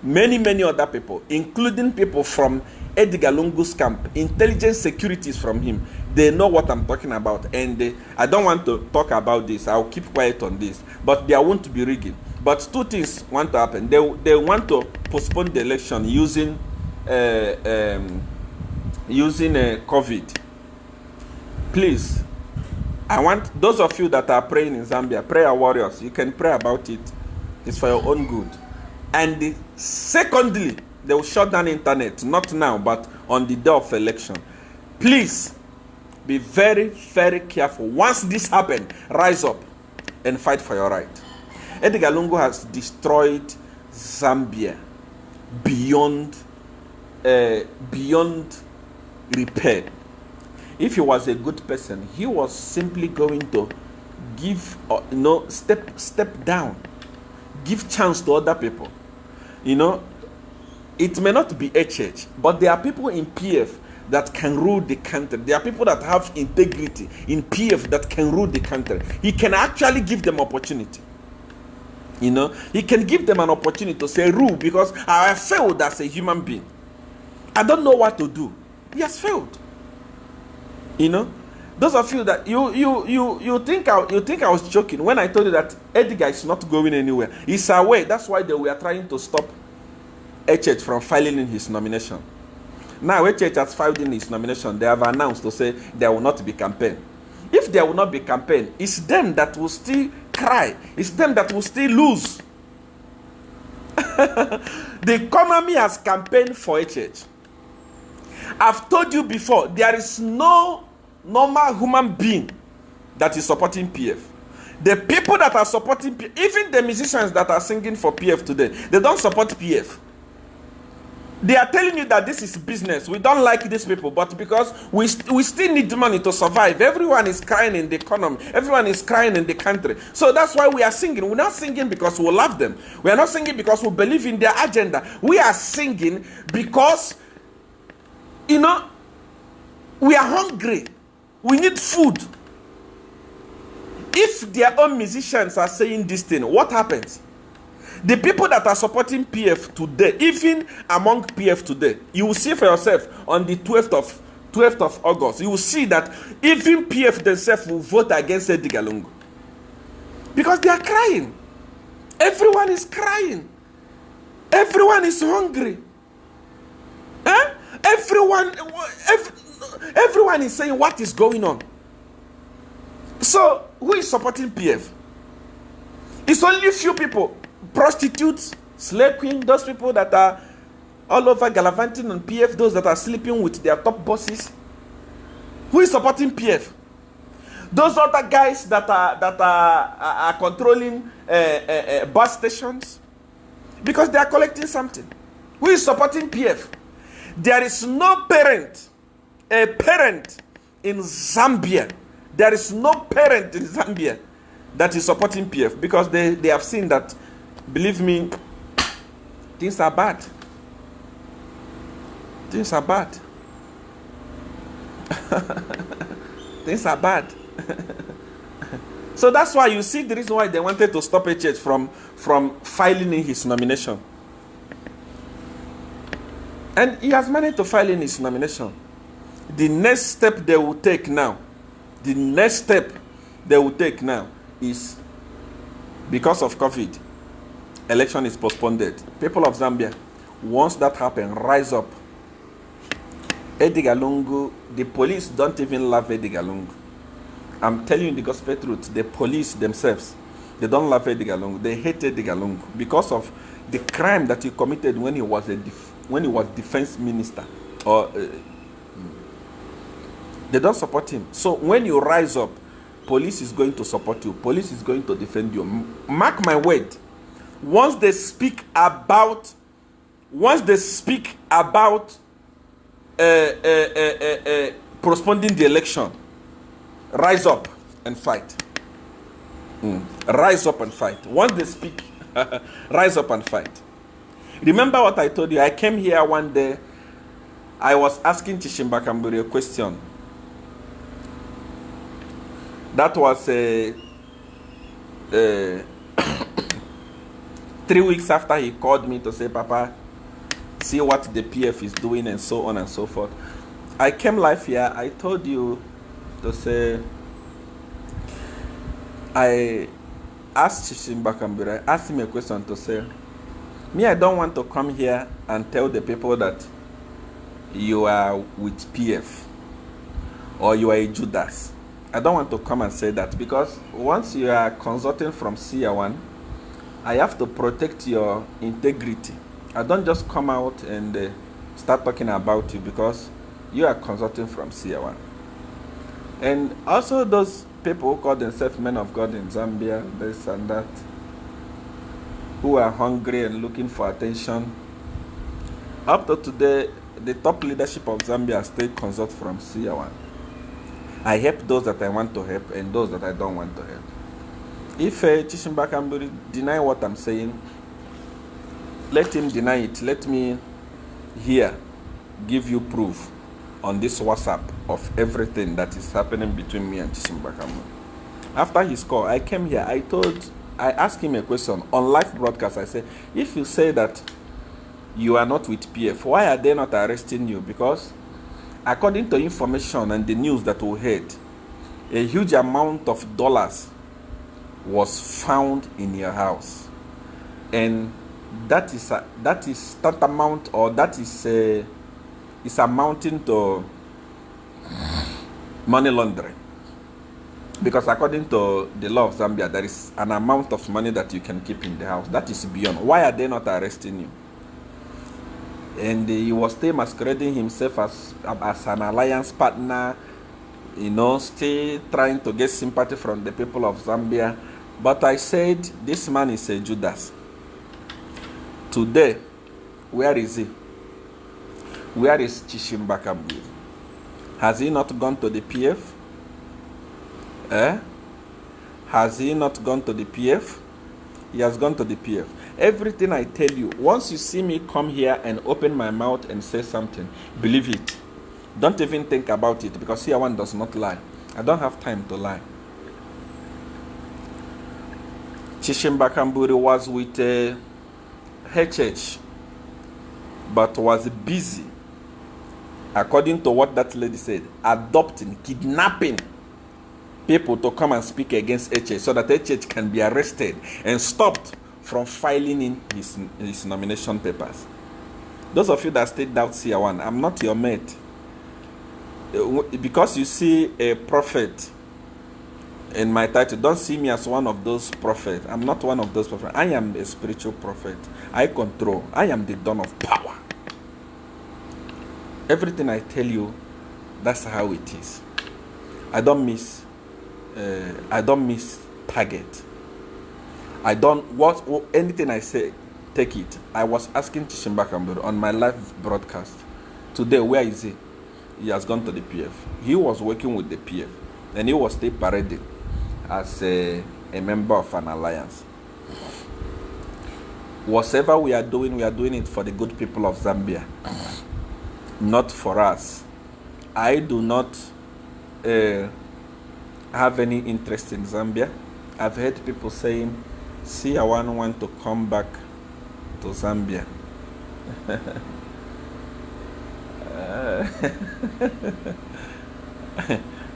many other people, including people from Edgar Lungu's camp, intelligence securities from him. They know what I'm talking about, and I don't want to talk about this. I'll keep quiet on this, but there won't be rigging. But two things want to happen. They want to postpone the election using COVID. Please, I want those of you that are praying in Zambia, prayer warriors, you can pray about it. It's for your own good. And secondly, they will shut down internet, not now, but on the day of election. Please be very careful. Once this happens, rise up and fight for your right. Edgar Lungu has destroyed Zambia beyond repair. If he was a good person, he was simply going to give, step down, give chance to other people. It may not be HH, but there are people in PF that can rule the country. There are people that have integrity in PF that can rule the country. He can actually give them opportunity. He can give them an opportunity to say rule, because I have failed as a human being. I don't know what to do. He has failed. Those of you that you think I was joking when I told you that Edgar is not going anywhere. He's away. That's why they were trying to stop HH from filing in his nomination. Now HH has filed in his nomination. They have announced to say there will not be campaign. If there will not be campaign, it's them that will still cry. It's them that will still lose. The economy has campaigned for HH. I've told you before, there is no normal human being that is supporting PF. The people that are supporting PF, even the musicians that are singing for PF today, they don't support PF. They are telling you that this is business. We don't like these people, but because we still need money to survive. Everyone is crying in the economy. Everyone is crying in the country. So that's why we are singing. We're not singing because we love them. We are not singing because we believe in their agenda. We are singing because, we are hungry. We need food. If their own musicians are saying this thing, what happens? The people that are supporting PF today, even among PF today, you will see for yourself on the 12th of August, you will see that even PF themselves will vote against Edgar Lungu. Because they are crying. Everyone is crying. Everyone is hungry. Everyone is saying what is going on. So, who is supporting PF? It's only few people. Prostitutes, slave queen, those people that are all over gallivanting on PF, those that are sleeping with their top bosses. Who is supporting PF? Those other guys that are controlling bus stations because they are collecting something. Who is supporting PF? There is no parent, a parent in Zambia. There is no parent in Zambia that is supporting PF because they have seen that, believe me, things are bad. Things are bad. Things are bad. So that's why you see the reason why they wanted to stop HH from filing in his nomination. And he has managed to file in his nomination. The next step they will take now, is, because of COVID, election is postponed. People of Zambia, once that happens, rise up. Edgar Lungu, the police don't even love Edgar Lungu. I'm telling you the gospel truth. The police themselves, they don't love Edgar Lungu. They hate Edgar Lungu because of the crime that he committed when he was defense minister. Or they don't support him. So when you rise up, police is going to support you. Police is going to defend you. Mark my word. Once they speak about postponing the election, rise up and fight. Rise up and fight. Once they speak, rise up and fight. Remember what I told you? I came here one day. I was asking Chishimba Kamburi a question. That was 3 weeks after he called me to say, Papa, see what the PF is doing and so on and so forth. I came live here. I told you to say, I asked Chishimba Kamburi, I asked him a question to say, me, I don't want to come here and tell the people that you are with PF or you are a Judas. I don't want to come and say that because once you are consulting from Seer 1, I have to protect your integrity. I don't just come out and start talking about you because you are consulting from Seer 1. And also those people who call themselves men of God in Zambia, this and that, who are hungry and looking for attention. Up to today, the top leadership of Zambia still consult from Seer 1. I help those that I want to help and those that I don't want to help. If Chishimba Kamburi deny what I'm saying, let him deny it. Let me here give you proof on this WhatsApp of everything that is happening between me and Chishimba Kamburi. After his call, I came here. I asked him a question on live broadcast. I said, if you say that you are not with PF, why are they not arresting you? Because according to information and the news that we heard, a huge amount of dollars was found in your house, and that is amounting to money laundering. Because according to the law of Zambia, there is an amount of money that you can keep in the house. That is beyond. Why are they not arresting you? And he was still masquerading himself as an alliance partner, still trying to get sympathy from the people of Zambia. But I said, this man is a Judas. Today, where is he? Where is Chishimba Kamburi? Has he not gone to the PF? Has he not gone to the PF? He has gone to the PF. Everything I tell you, once you see me come here and open my mouth and say something, believe it. Don't even think about it, because Seer 1 does not lie. I don't have time to lie. Chishimba Kamburi was with HH, but was busy, according to what that lady said, adopting, kidnapping people to come and speak against HH so that HH can be arrested and stopped from filing in his nomination papers. Those of you that still doubt Seer 1, I'm not your mate. Because you see a prophet in my title, don't see me as one of those prophets. I'm not one of those prophets. I am a spiritual prophet. I control. I am the dawn of power. Everything I tell you, that's how it is. I don't miss target. I don't anything I say, take it. I was asking Chishimba Kamburu on my live broadcast today, where is he? He has gone to the PF. He was working with the PF, and he was still parading as a member of an alliance. Whatever we are doing it for the good people of Zambia, not for us. I do not have any interest in Zambia. I've heard people saying, see, I want to come back to Zambia.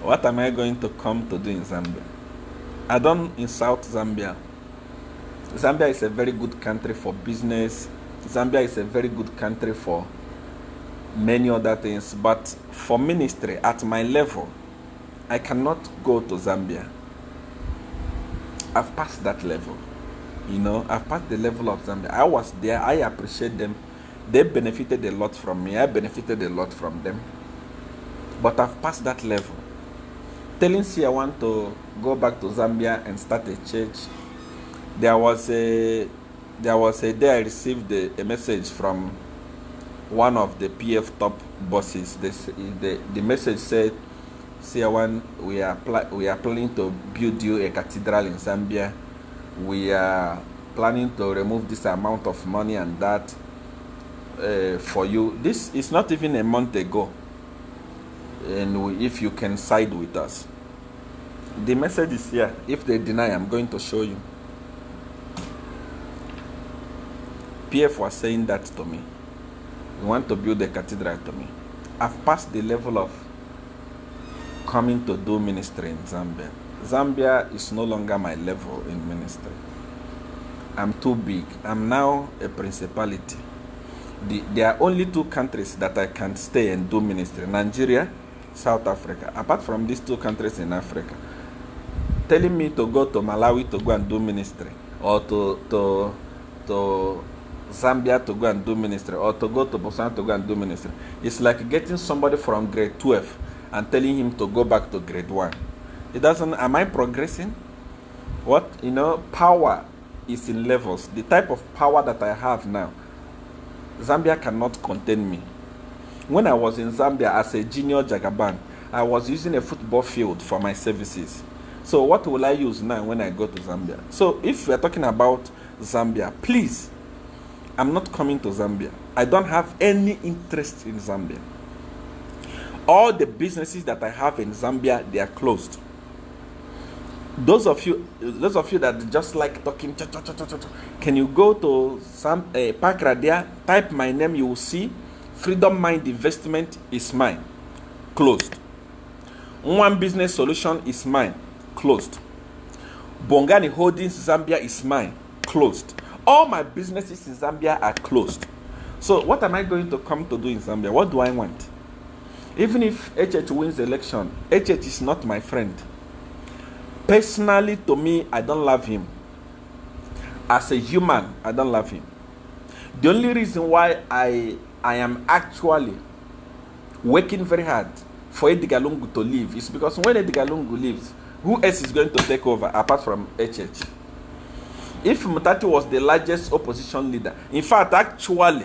What am I going to come to do in Zambia? I don't insult Zambia. Zambia is a very good country for business. Zambia is a very good country for many other things. But for ministry, at my level, I cannot go to Zambia. I've passed that level. I've passed the level of Zambia. I was there. I appreciate them. They benefited a lot from me. I benefited a lot from them. But I've passed that level. Telling Seer I want to go back to Zambia and start a church. There was a day I received a message from one of the PF top bosses. The message said, Seer, we are planning to build you a cathedral in Zambia. We are planning to remove this amount of money and that for you. This is not even a month ago. And if you can side with us. The message is here. If they deny, I'm going to show you. PF was saying that to me. We want to build a cathedral to me. I've passed the level of coming to do ministry in Zambia. Zambia is no longer my level in ministry. I'm too big. I'm now a principality. There are only two countries that I can stay and do ministry: Nigeria, South Africa. Apart from these two countries in Africa, telling me to go to Malawi to go and do ministry, or to Zambia to go and do ministry, or to go to Botswana to go and do ministry, it's like getting somebody from grade 12 and telling him to go back to grade 1. It doesn't. Am I progressing? Power is in levels. The type of power that I have now, Zambia cannot contain me. When I was in Zambia as a junior Jagaban, I was using a football field for my services. So what will I use now when I go to Zambia? So if we're talking about Zambia, please, I'm not coming to Zambia. I don't have any interest in Zambia. All the businesses that I have in Zambia, they are closed. Those of you that just like talking, can you go to some Park Radia, type my name, you will see Freedom Mind Investment is mine, closed. One Business Solution is mine, closed. Bongani Holdings Zambia is mine, closed. All my businesses in Zambia are closed. So what am I going to come to do in Zambia? What do I want? Even if HH wins the election, HH is not my friend. Personally, to me, I don't love him. As a human, I don't love him. The only reason why I am actually working very hard for Edgar Lungu to leave is because when Edgar Lungu leaves, who else is going to take over apart from HH? If Mutati was the largest opposition leader, in fact, actually,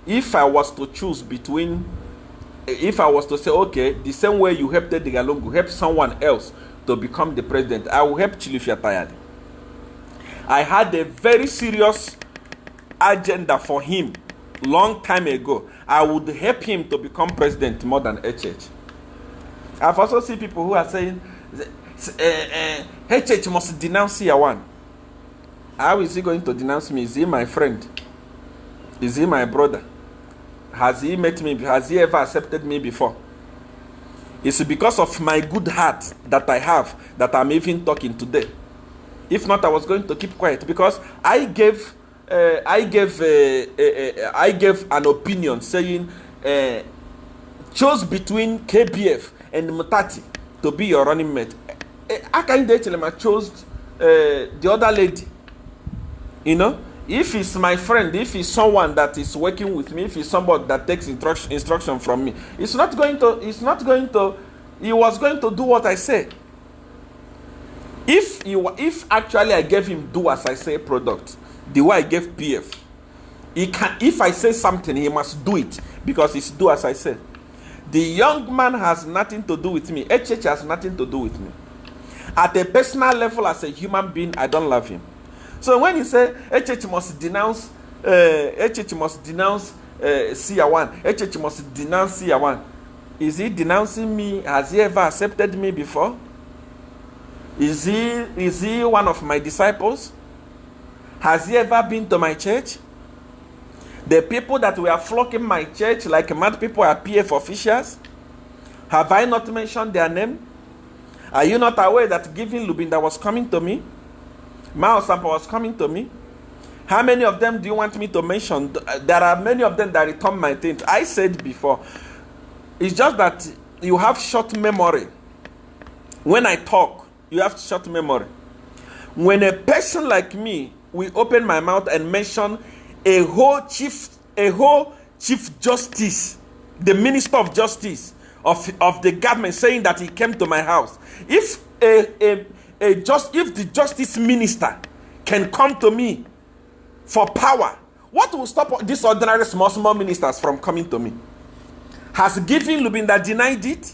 if I was to choose between, if I was to say, okay, the same way you helped Edgar Lungu, help someone else to become the president, I will help Chilufya Tayali. I had a very serious agenda for him long time ago. I would help him to become president more than HH. I've also seen people who are saying, HH must denounce Yawan. How is he going to denounce me? Is he my friend? Is he my brother? Has he met me? Has he ever accepted me before? It's because of my good heart that I have that I'm even talking today. If not, I was going to keep quiet because I gave an opinion saying chose between KBF and Mutati to be your running mate. Akande Echelema chose the other lady. You know, if he's my friend, if he's someone that is working with me, if he's somebody that takes instruction from me, he was going to do what I say. If actually I gave him do as I say product, the way I gave PF, if I say something, he must do it because it's do as I say. The young man has nothing to do with me. HH has nothing to do with me. At a personal level, as a human being, I don't love him. So when you say HH must denounce Seer 1, HH must denounce Seer 1, is he denouncing me? Has he ever accepted me before? Is he one of my disciples? Has he ever been to my church? The people that were flocking my church like mad people are PF officials. Have I not mentioned their name? Are you not aware that Giving Lubinda was coming to me? Mao Sampa was coming to me? How many of them do you want me to mention? There are many of them that return my things. I said before, it's just that you have short memory. When I talk, you have short memory. When a person like me will open my mouth and mention a whole chief justice, the minister of justice of the government, saying that he came to my house. If the justice minister can come to me for power, what will stop these ordinary small ministers from coming to me? Has Giving Lubinda denied it?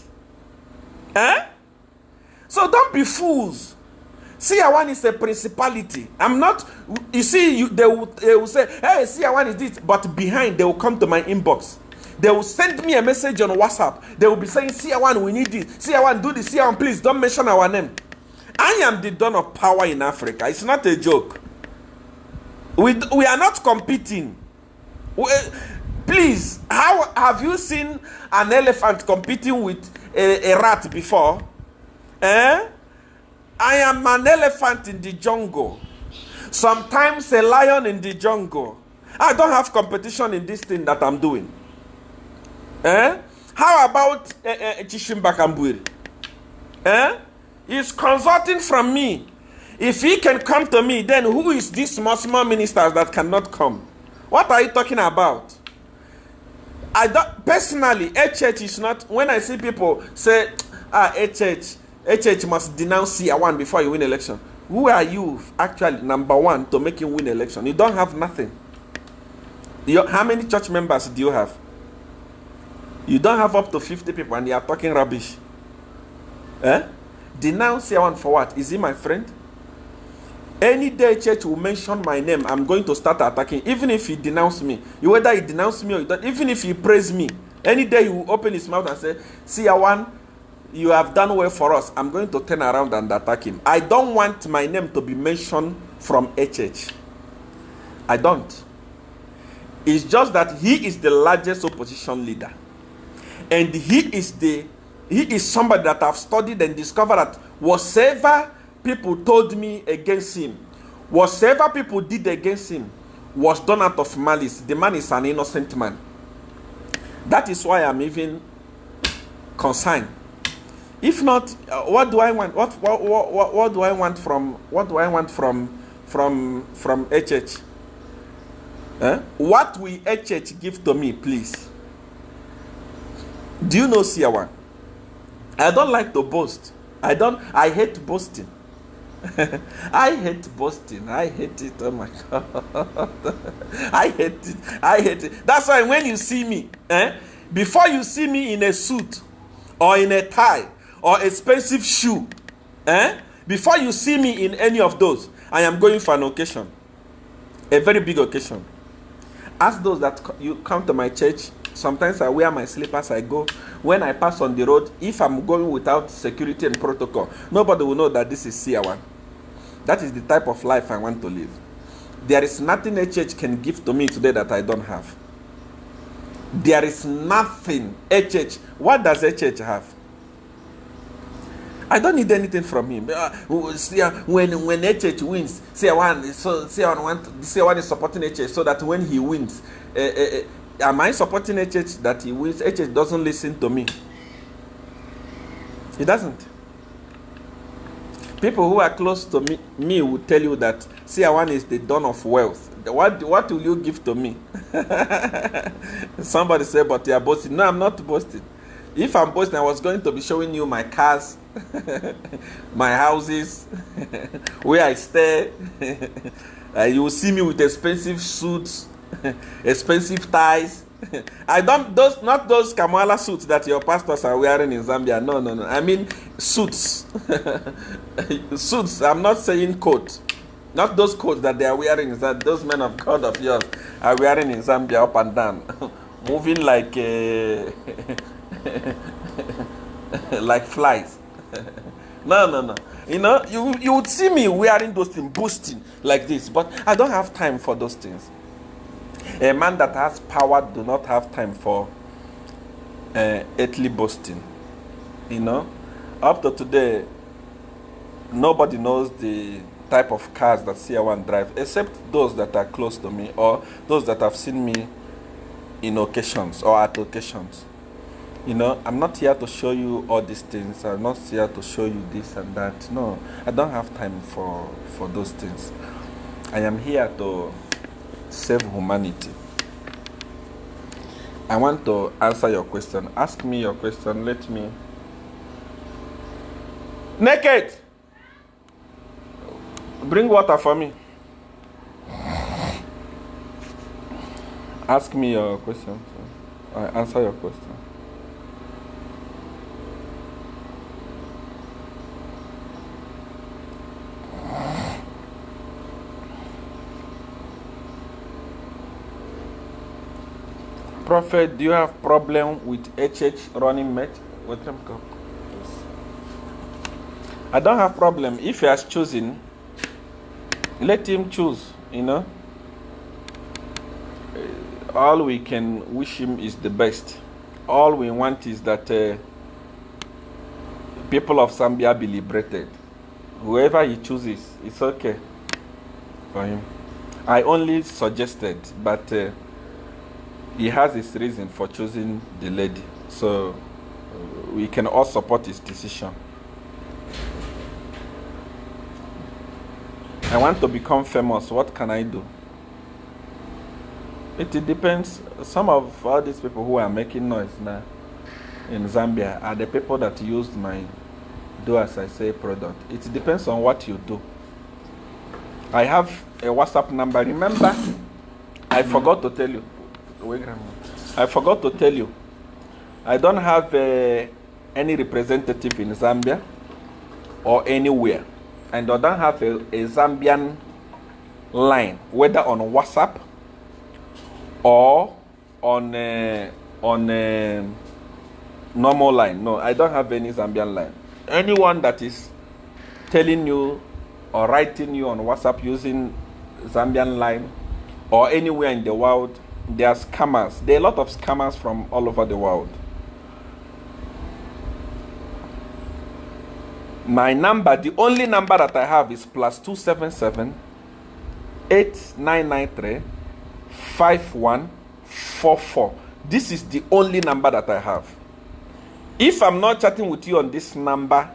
So don't be fools. Seer 1 is a principality. I'm not, you see, they will say, hey, Seer 1 is this, but behind they will come to my inbox. They will send me a message on WhatsApp. They will be saying, Seer 1, we need this. Seer 1, do this. Seer 1, please don't mention our name. I am the dawn of power in Africa. It's not a joke. We are not competing. Please, how have you seen an elephant competing with a rat before? I am an elephant in the jungle. Sometimes a lion in the jungle. I don't have competition in this thing that I'm doing. How about Chishimba Kambwiri? He's consulting from me. If he can come to me, then who is this small ministers that cannot come? What are you talking about? I don't personally, HH is not, when I see people say, HH must denounce Seer 1 before you win election. Who are you actually, number one, to make you win election? You don't have nothing. How many church members do you have? You don't have up to 50 people and you are talking rubbish. Denounce Seer 1 for what? Is he my friend? Any day church will mention my name, I'm going to start attacking. Even if he denounce me. Whether he denounce me or not, even if he praise me. Any day he will open his mouth and say, Seer 1, you have done well for us. I'm going to turn around and attack him. I don't want my name to be mentioned from HH. I don't. It's just that he is the largest opposition leader. And he is somebody that I've studied and discovered that whatever people told me against him, whatever people did against him, was done out of malice. The man is an innocent man. That is why I'm even concerned. If not, what do I want? What do I want from HH? What will HH give to me, please? Do you know Seer 1? I don't like to boast. I hate boasting. I hate boasting. I hate it. Oh my God. I hate it. That's why when you see me, before you see me in a suit or in a tie or expensive shoe, before you see me in any of those, I am going for an occasion. A very big occasion. Ask those that you come to my church. Sometimes I wear my slippers, I go. When I pass on the road, if I'm going without security and protocol, nobody will know that this is Seer 1. That is the type of life I want to live. There is nothing HH can give to me today that I don't have. There is nothing HH. What does HH have? I don't need anything from him. When HH wins, Seer 1 is supporting HH so that when he wins, Am I supporting HH that he wishes HH doesn't listen to me? He doesn't. People who are close to me will tell you that CR1 is the dawn of wealth. What will you give to me? Somebody said, but you are boasting. No, I'm not boasting. If I'm boasting, I was going to be showing you my cars, my houses, where I stay. You will see me with expensive suits, expensive ties. Not those Kamala suits that your pastors are wearing in Zambia. No. I mean suits. Suits. I'm not saying coat. Not those coats that they are wearing. That those men of God of yours are wearing in Zambia up and down, moving like like flies. No. You know, you would see me wearing those things, boasting like this, but I don't have time for those things. A man that has power do not have time for earthly boasting. You know, up to today, nobody knows the type of cars that CR1 drive, except those that are close to me or those that have seen me in occasions or at occasions. You know, I'm not here to show you all these things. I'm not here to show you this and that. No, I don't have time for those things. I am here to save humanity. I want to answer your question. Ask me your question. Let me. Naked! Bring water for me. Ask me your question. I answer your question. Prophet, do you have problem with HH running mate? I don't have problem. If he has chosen, let him choose, you know. All we can wish him is the best. All we want is that people of Zambia be liberated. Whoever he chooses, it's okay for him. I only suggested, but he has his reason for choosing the lady. So we can all support his decision. I want to become famous. What can I do? It depends. Some of all these people who are making noise now in Zambia are the people that used my Do As I Say product. It depends on what you do. I have a WhatsApp number. Remember, I forgot to tell you. I forgot to tell you. I don't have any representative in Zambia or anywhere. And I don't have a Zambian line, whether on WhatsApp or on normal line. No, I don't have any Zambian line. Anyone that is telling you or writing you on WhatsApp using Zambian line or anywhere in the world, they are scammers. There are a lot of scammers from all over the world. My number, the only number that I have is +277 8993 5144. This is the only number that I have. If I'm not chatting with you on this number,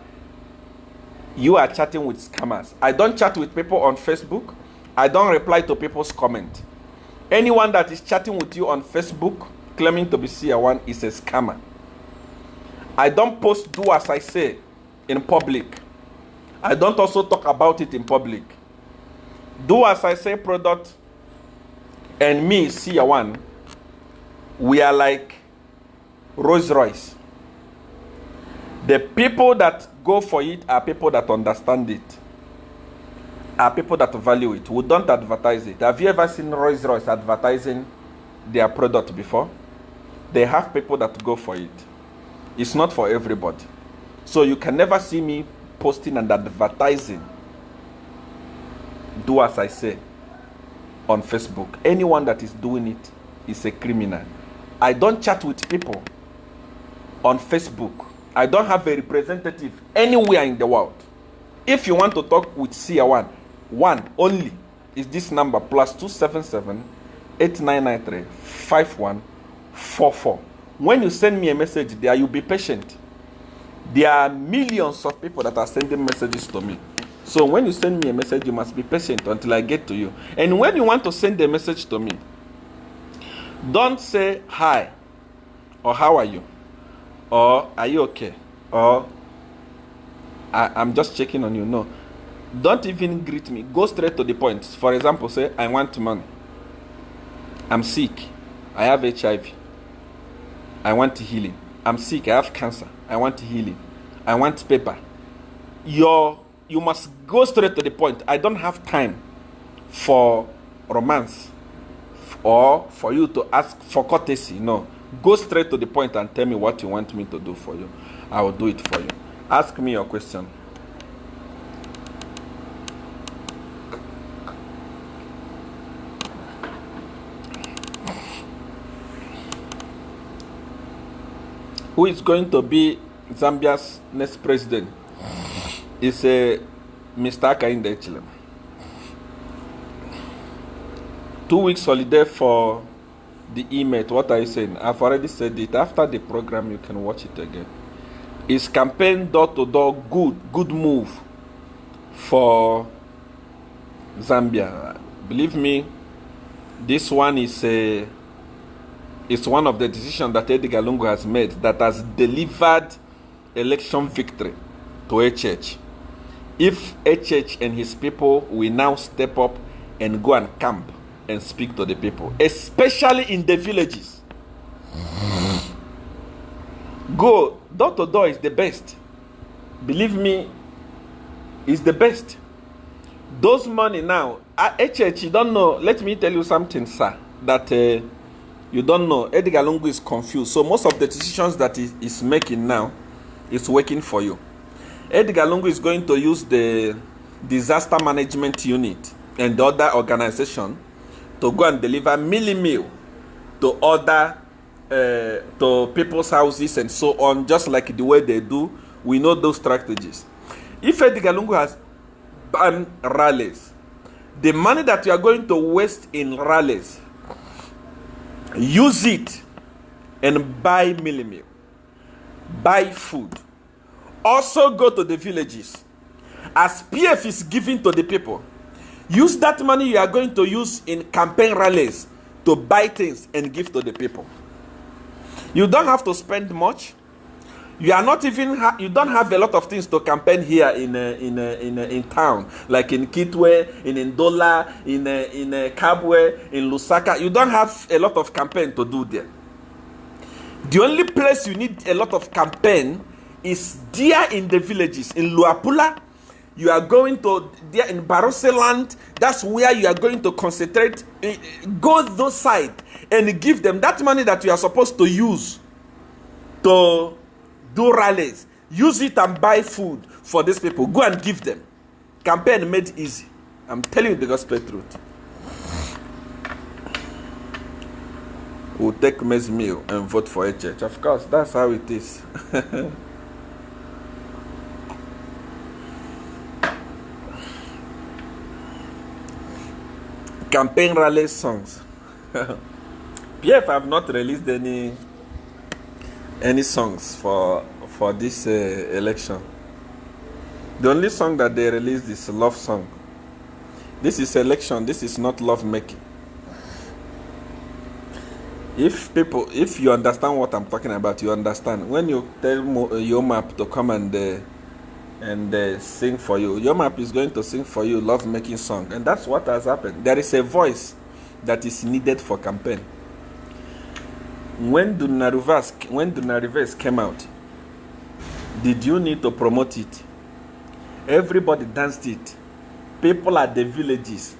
you are chatting with scammers. I don't chat with people on Facebook. I don't reply to people's comments. Anyone that is chatting with you on Facebook claiming to be CR1 is a scammer. I don't post Do As I Say in public. I don't also talk about it in public. Do As I Say product and me, CR1, we are like Rolls Royce. The people that go for it are people that understand it, are people that value it. We don't advertise it. Have you ever seen Rolls Royce advertising their product before? They have people that go for it. It's not for everybody. So you can never see me posting and advertising Do As I Say on Facebook. Anyone that is doing it is a criminal. I don't chat with people on Facebook. I don't have a representative anywhere in the world. If you want to talk with CR1, one only is this number +277 8993-5144. When you send me a message there, you'll be patient. There are millions of people that are sending messages to me. So when you send me a message, you must be patient until I get to you. And when you want to send a message to me, don't say hi or how are you or are you okay or I'm just checking on you. No, don't even greet me. Go straight to the point. For example, say I want money, I'm sick, I have HIV, I want healing. I'm sick, I have cancer, I want healing, I want paper. You must go straight to the point. I don't have time for romance or for you to ask for courtesy. No, go straight to the point and tell me what you want me to do for you. I will do it for you. Ask me your question. Who is going to be Zambia's next president? It's a Mr. Hakainde Hichilema. 2 weeks holiday for the email. What are you saying? I've already said it. After the program, you can watch it again. Is campaign door to door good move for Zambia? Believe me, this one is one of the decisions that Edgar Lungu has made that has delivered election victory to HH. If HH and his people will now step up and go and camp and speak to the people, especially in the villages. Go door to door is the best. Believe me, is the best. Those money now, HH, you don't know. Let me tell you something, sir, that you don't know. Edgar Lungu is confused. So most of the decisions that he is making now is working for you. Edgar Lungu is going to use the disaster management unit and the other organization to go and deliver meal to other to people's houses and so on, just like the way they do. We know those strategies. If Edgar Lungu has banned rallies, the money that you are going to waste in rallies, use it and buy meal, buy food. Also go to the villages. As PF is giving to the people, use that money you are going to use in campaign rallies to buy things and give to the people. You don't have to spend much. You are not even you don't have a lot of things to campaign here in town, like in Kitwe, in Ndola, in Kabwe, in Lusaka. You don't have a lot of campaign to do there. The only place you need a lot of campaign is there in the villages. In Luapula, you are going to there in Baroseland. That's where you are going to concentrate. Go those side and give them that money that you are supposed to use to do rallies. Use it and buy food for these people. Go and give them. Campaign made easy. I'm telling you the gospel truth. We'll take Ms. Meal and vote for a church. Of course, that's how it is. Campaign rally songs. PF have not released any songs for this election. The only song that they released is a love song. This is election. This is not love making. If you understand what I'm talking about, you understand. When you tell Yomap to come and sing for you, Yomap is going to sing for you love making song, and that's what has happened. There is a voice that is needed for campaign. When Dunarivers came out, did you need to promote it? Everybody danced it. People at the villages,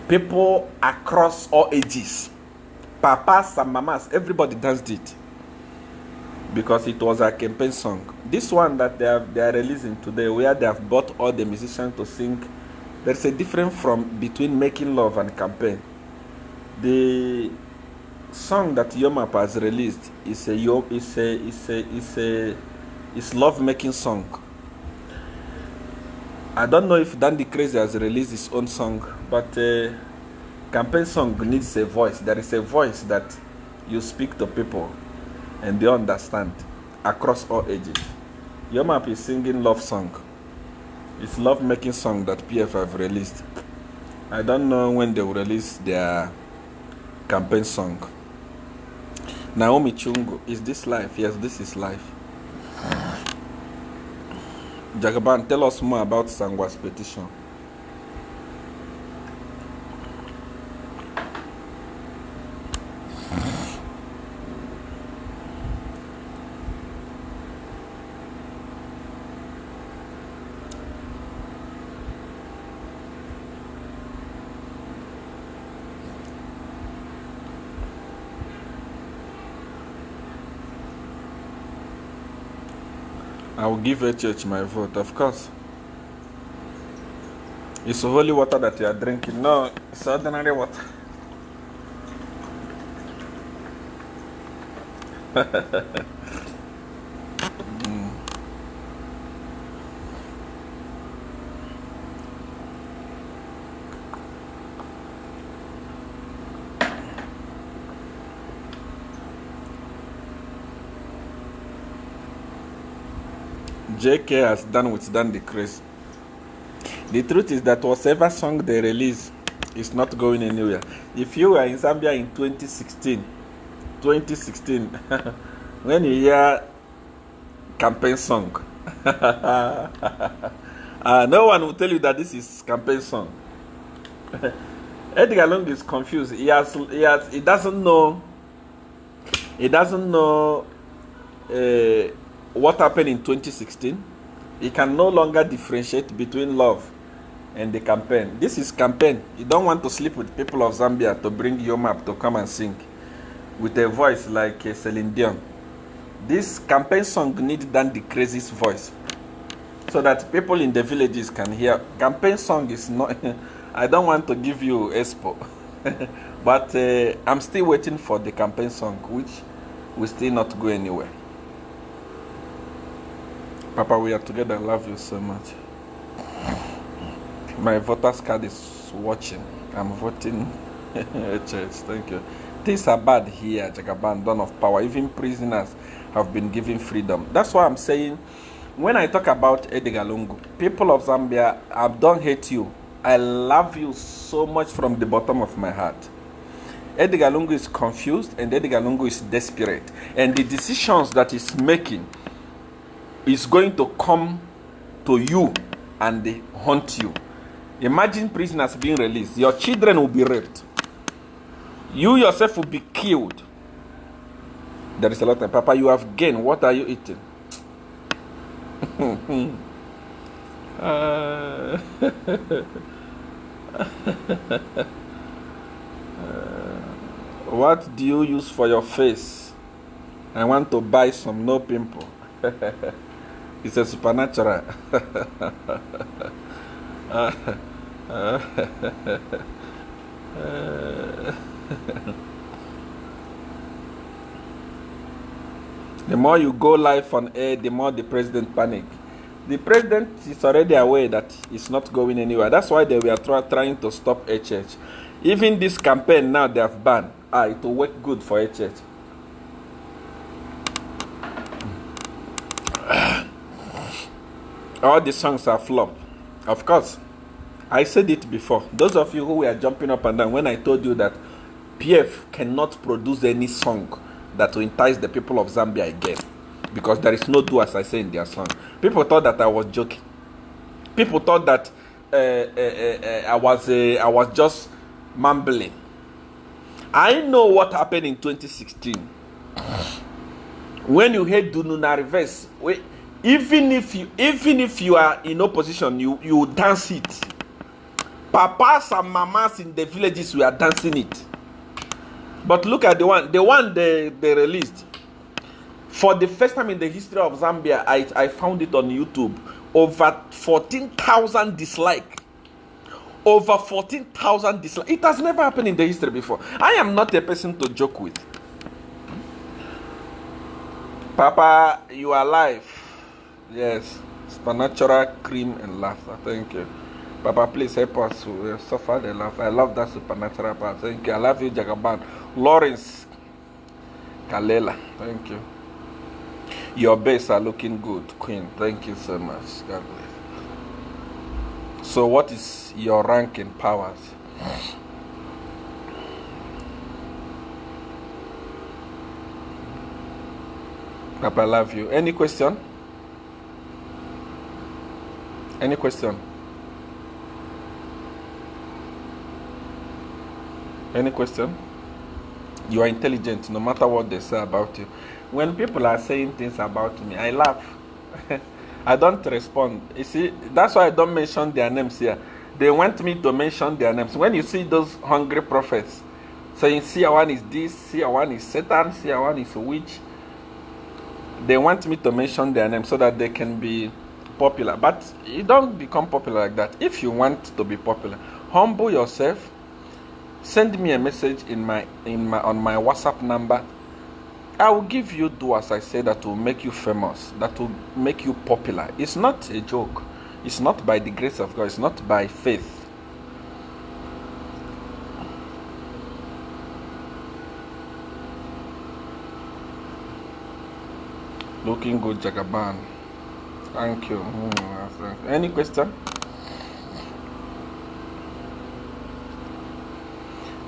people across all ages, papas and mamas, everybody danced it because it was a campaign song. This one that they are releasing today, where they have bought all the musicians to sing, there's a difference between making love and campaign. The song that Yomap has released is love making song. I don't know if Dandy Crazy has released his own song, but Campaign song needs a voice. There is a voice that you speak to people and they understand across all ages. Yomap is singing love song. It's love making song that PF have released. I don't know when they will release their campaign song. Naomi Chungu, is this life? Yes, this is life. Jagaban, tell us more about Sangwa's petition. I will give HH my vote, of course. It's holy water that you are drinking. No, it's ordinary water. JK has done the craze. The truth is that whatever song they release is not going anywhere. If you were in Zambia in 2016, when you hear campaign song, no one will tell you that this is campaign song. Edgar Lungu is confused. He doesn't know. He doesn't know. What happened in 2016? He can no longer differentiate between love and the campaign. This is campaign. You don't want to sleep with people of Zambia to bring Yomap to come and sing with a voice like Celine Dion. This campaign song needs the craziest voice so that people in the villages can hear. Campaign song is not. I don't want to give you expo, but I'm still waiting for the campaign song, which will still not go anywhere. Papa, we are together. I love you so much. My voter's card is watching. I'm voting HS. Thank you. Things are bad here, Jagaban, dawn of power. Even prisoners have been given freedom. That's why I'm saying, when I talk about Edgar Lungu, people of Zambia, I don't hate you. I love you so much from the bottom of my heart. Edgar Lungu is confused and Edgar Lungu is desperate. And the decisions that he's making is going to come to you and they haunt you. Imagine prisoners being released. Your children will be raped. You yourself will be killed. There is a lot of Papa, you have gained. What are you eating? What do you use for your face? I want to buy some, no pimple. It's a supernatural. The more you go live on air, the more the president panic. The president is already aware that it's not going anywhere. That's why they were trying to stop HH. Even this campaign now they have banned. It will work good for HH. All the songs are flop. Of course, I said it before. Those of you who were jumping up and down when I told you that PF cannot produce any song that will entice the people of Zambia again, because there is no do as I say in their song. People thought that I was joking. People thought that I was just mumbling. I know what happened in 2016. When you heard Dununa reverse, even if you are in opposition, you dance it. Papas and mamas in the villages were dancing it. But look at the one they released. For the first time in the history of Zambia, I found it on YouTube. Over 14,000 dislikes. Over 14,000 dislikes. It has never happened in the history before. I am not a person to joke with. Papa, you are alive. Yes. Supernatural cream and laughter. Thank you. Papa, please help us to suffer the love. I love that supernatural part. Thank you. I love you, Jagaban. Lawrence Kalela. Thank you. Your base are looking good, Queen. Thank you so much. God bless. So, what is your rank in powers? Papa, I love you. Any question? Any question? Any question? You are intelligent no matter what they say about you. When people are saying things about me, I laugh. I don't respond. You see, that's why I don't mention their names here. They want me to mention their names. When you see those hungry prophets saying, Seer one is this, Seer one is Satan, Seer one is a witch, they want me to mention their names so that they can be popular. But you don't become popular like that. If you want to be popular, humble yourself. Send me a message on my WhatsApp number. I will give you do as I say that will make you famous, that will make you popular. It's not a joke. It's not by the grace of God. It's not by faith. Looking good, Jagaban. Thank you. Any question?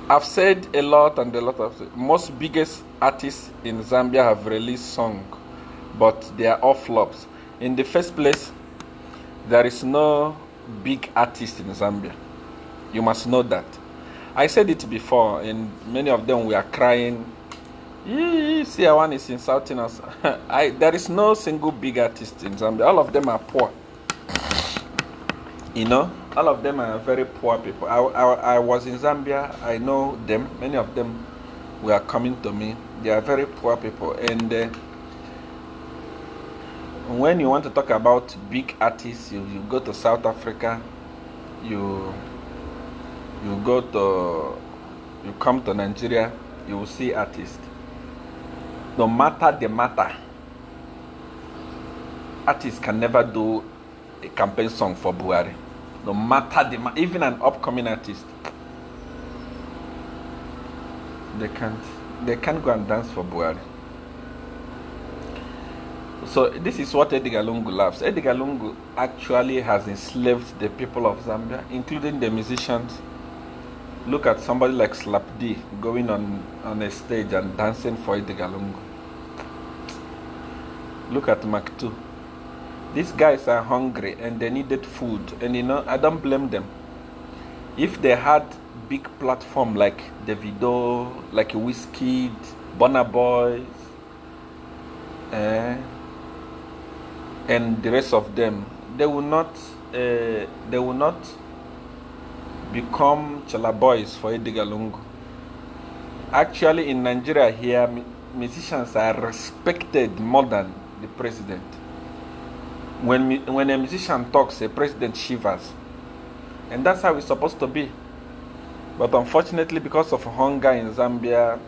I've said a lot and a lot of most biggest artists in Zambia have released songs, but they are all flops. In the first place, there is no big artist in Zambia. You must know that. I said it before, and many of them were crying. See, one is insulting us. There is no single big artist in Zambia. All of them are poor. You know, all of them are very poor people. I was in Zambia. I know them. Many of them were coming to me. They are very poor people. And when you want to talk about big artists, you go to South Africa. You come to Nigeria. You will see artists. No matter the matter, artists can never do a campaign song for Buhari. No matter the matter, even an upcoming artist, they can't go and dance for Buhari. So this is what Edgar Lungu loves. Edgar Lungu actually has enslaved the people of Zambia, including the musicians. Look at somebody like Slap D going on a stage and dancing for Edgar Lungu. Look at Mark 2. These guys are hungry and they needed food, and you know, I don't blame them. If they had big platform like Davido, like Wizkid, Burna Boys, and the rest of them, they will not become chala boys for Edgar Lungu. Actually, in Nigeria here, musicians are respected more than the president. When a musician talks, a president shivers. And that's how it's supposed to be. But unfortunately, because of hunger in Zambia,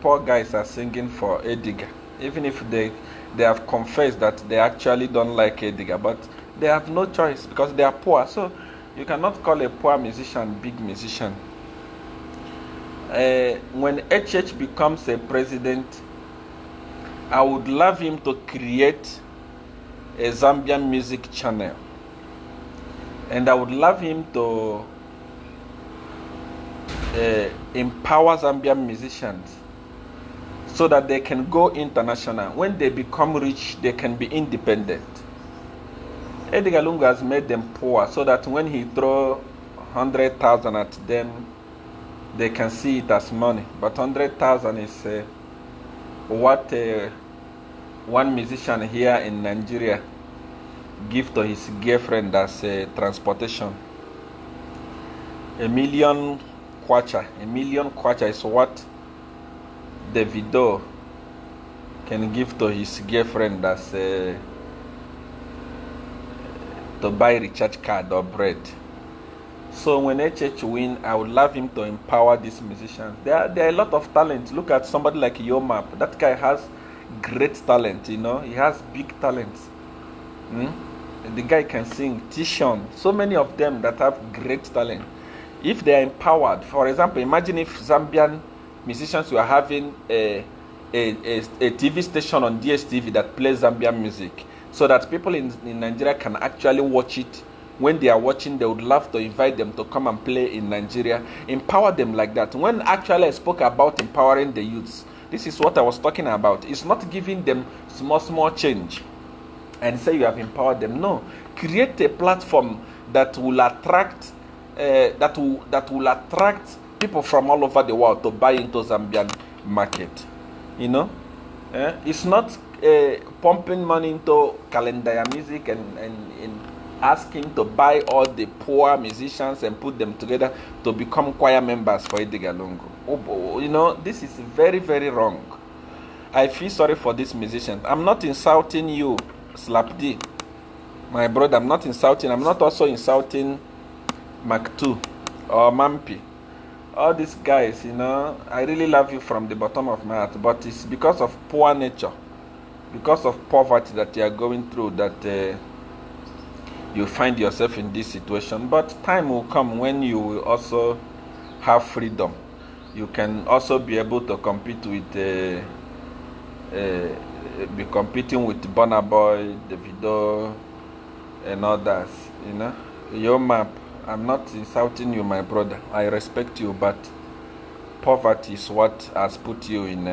poor guys are singing for Edgar. Even if they have confessed that they actually don't like Edgar, but they have no choice because they are poor. So you cannot call a poor musician big musician. When HH becomes a president, I would love him to create a Zambian music channel, and I would love him to empower Zambian musicians so that they can go international. When they become rich, they can be independent. Edgar Lungu has made them poor so that when he throw 100,000 at them, they can see it as money. But 100,000 is what one musician here in Nigeria give to his girlfriend as transportation. A million kwacha is what Davido can give to his girlfriend as to buy recharge card or bread. So when HH win, I would love him to empower these musicians. There are a lot of talent. Look at somebody like Yomap. That guy has great talent, you know. He has big talent. The guy can sing. Tishon, so many of them that have great talent. If they are empowered, for example, imagine if Zambian musicians were having a TV station on DSTV that plays Zambian music, so that people in Nigeria can actually watch it. When they are watching, they would love to invite them to come and play in Nigeria. Empower them like that. When actually I spoke about empowering the youths, this is what I was talking about. It's not giving them small change and say you have empowered them. No, create a platform that will attract that will attract people from all over the world to buy into Zambian market. You know, it's not pumping money into calendar music and asking to buy all the poor musicians and put them together to become choir members for Edgar Lungu. You know, this is very, very wrong. I feel sorry for this musician. I'm not insulting you, Slap D, my brother. I'm not insulting. I'm not also insulting Mark 2 or Mampi. All these guys, you know, I really love you from the bottom of my heart, but it's because of poor nature, because of poverty that you are going through that you find yourself in this situation. But time will come when you will also have freedom. You can also be able to compete with be competing with Burna Boy, Davido, and others. You know, your map. I'm not insulting you, my brother. I respect you, but poverty is what has put you in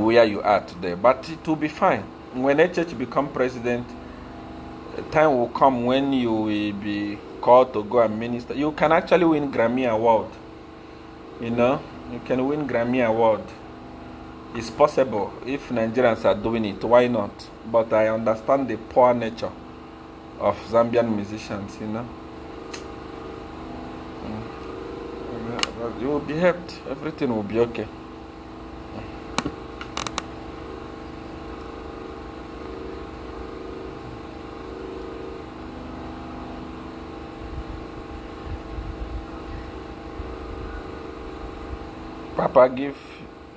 where you are today. But it will be fine. When HH become president, time will come when you will be called to go and minister. You can actually win Grammy Award. You know, you can win Grammy Award. It's possible if Nigerians are doing it. Why not? But I understand the poor nature of Zambian musicians, you know. You will be helped. Everything will be okay.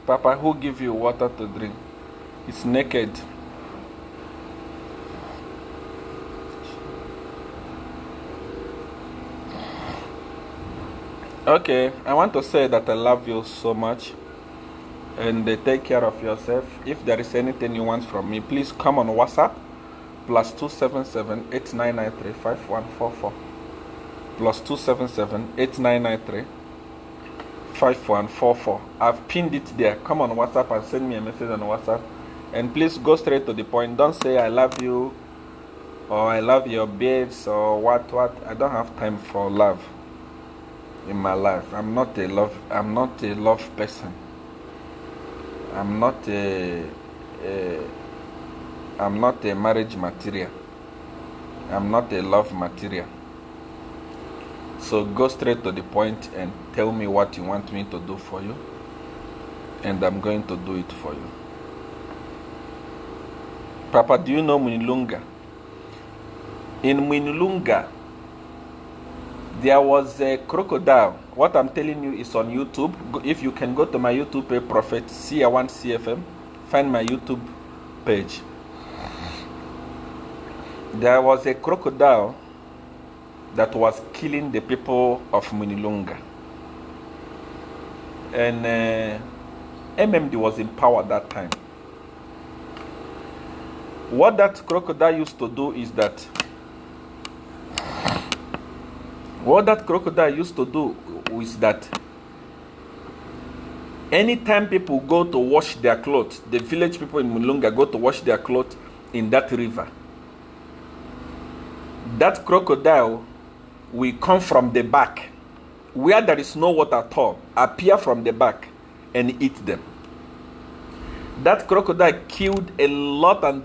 Papa, who give you water to drink? It's naked. Okay, I want to say that I love you so much, and take care of yourself. If there is anything you want from me, please come on WhatsApp, +277 8993 5144, +277 8993 5144. I've pinned it there. Come on WhatsApp and send me a message on WhatsApp, and please go straight to the point. Don't say I love you or I love your babes or what. I don't have time for love in my life. I'm not a love person. I'm not a marriage material. I'm not a love material. So go straight to the point and tell me what you want me to do for you, and I'm going to do it for you. Papa, do you know Mwinilunga? In Mwinilunga, there was a crocodile. What I'm telling you is on YouTube. If you can go to my YouTube page, Prophet Seer1CFM, find my YouTube page. There was a crocodile that was killing the people of Mwinilunga. And MMD was in power that time. What that crocodile used to do is that anytime people go to wash their clothes, the village people in Mulunga go to wash their clothes in that river, that crocodile will come from the back, where there is no water at all, appear from the back and eat them. That crocodile killed a lot of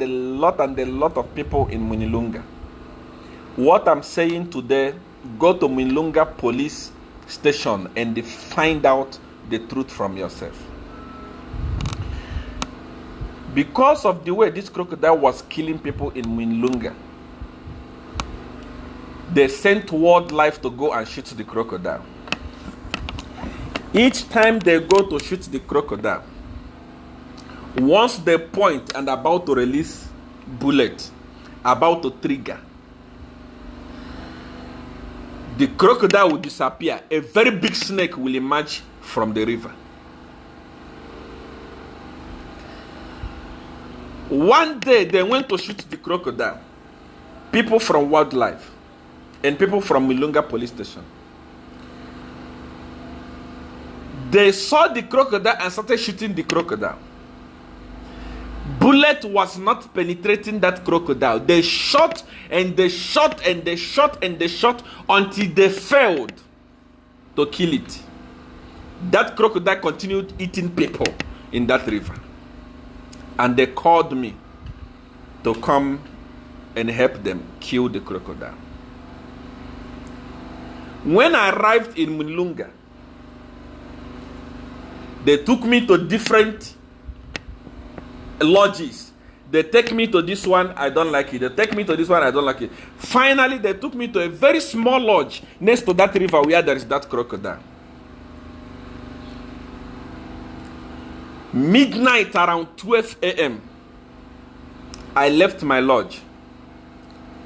people in Mwinilunga. What I'm saying today, go to Mwinilunga police station and find out the truth from yourself. Because of the way this crocodile was killing people in Mwinilunga, they sent wildlife to go and shoot the crocodile. Each time they go to shoot the crocodile, once they point and about to release bullet, about to trigger, the crocodile will disappear. A very big snake will emerge from the river. One day they went to shoot the crocodile. People from wildlife and people from Lungu police station. They saw the crocodile and started shooting the crocodile. Bullet was not penetrating that crocodile. They shot and they shot and they shot and they shot until they failed to kill it. That crocodile continued eating people in that river. And they called me to come and help them kill the crocodile. When I arrived in Lungu, they took me to different lodges. They take me to this one, I don't like it. They take me to this one, I don't like it. Finally, they took me to a very small lodge next to that river where there is that crocodile. Midnight, around 12 a.m., I left my lodge,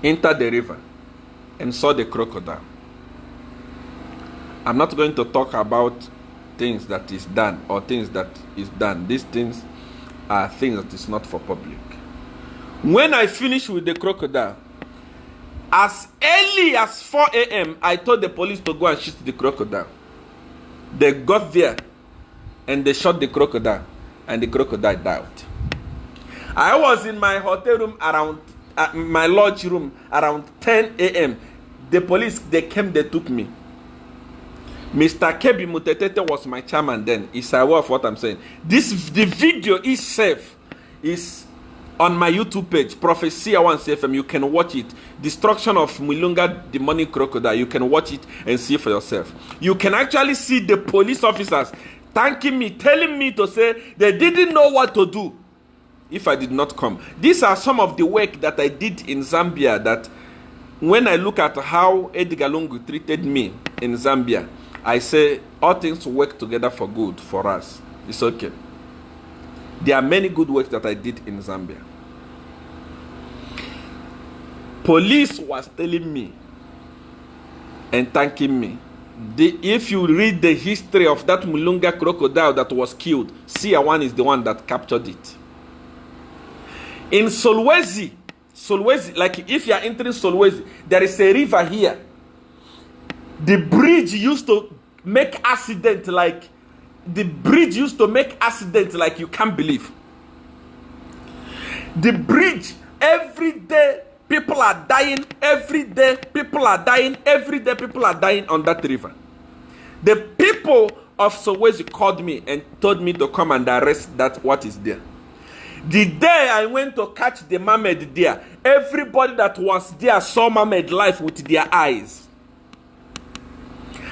entered the river, and saw the crocodile. I'm not going to talk about things that is done or things that is done. These things are things that is not for public. When I finished with the crocodile, as early as 4 a.m., I told the police to go and shoot the crocodile. They got there and they shot the crocodile, and the crocodile died. I was in my hotel room around, my lodge room around 10 a.m. The police, they came, they took me. Mr. Kebi Mutetete was my chairman then. He's aware of what I'm saying. The video itself is on my YouTube page, Prophecy CFM. You can watch it. Destruction of Mulunga demonic crocodile. You can watch it and see for yourself. You can actually see the police officers thanking me, telling me to say they didn't know what to do if I did not come. These are some of the work that I did in Zambia, that when I look at how Edgar Lungu treated me in Zambia, I say all things work together for good for us. It's okay. There are many good works that I did in Zambia. Police was telling me and thanking me. If you read the history of that Mulunga crocodile that was killed, Seer is the one that captured it. In Solwezi, like if you are entering Solwezi, there is a river here. The bridge used to make accident like you can't believe. The bridge, every day people are dying, every day people are dying, every day people are dying on that river. The people of Solwezi called me and told me to come and arrest that what is there. The day I went to catch the mermaid there, everybody that was there saw mermaid life with their eyes.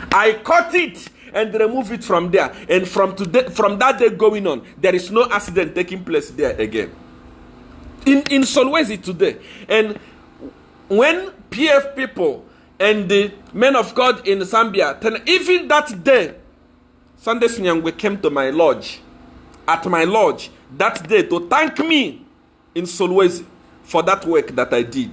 I caught it and removed it from there. And from that day going on, there is no accident taking place there again. In Solwezi today. And when PF people and the men of God in Zambia, even that day, Sunday Sinyangwe came to my lodge, at my lodge, that day to thank me in Solwezi for that work that I did.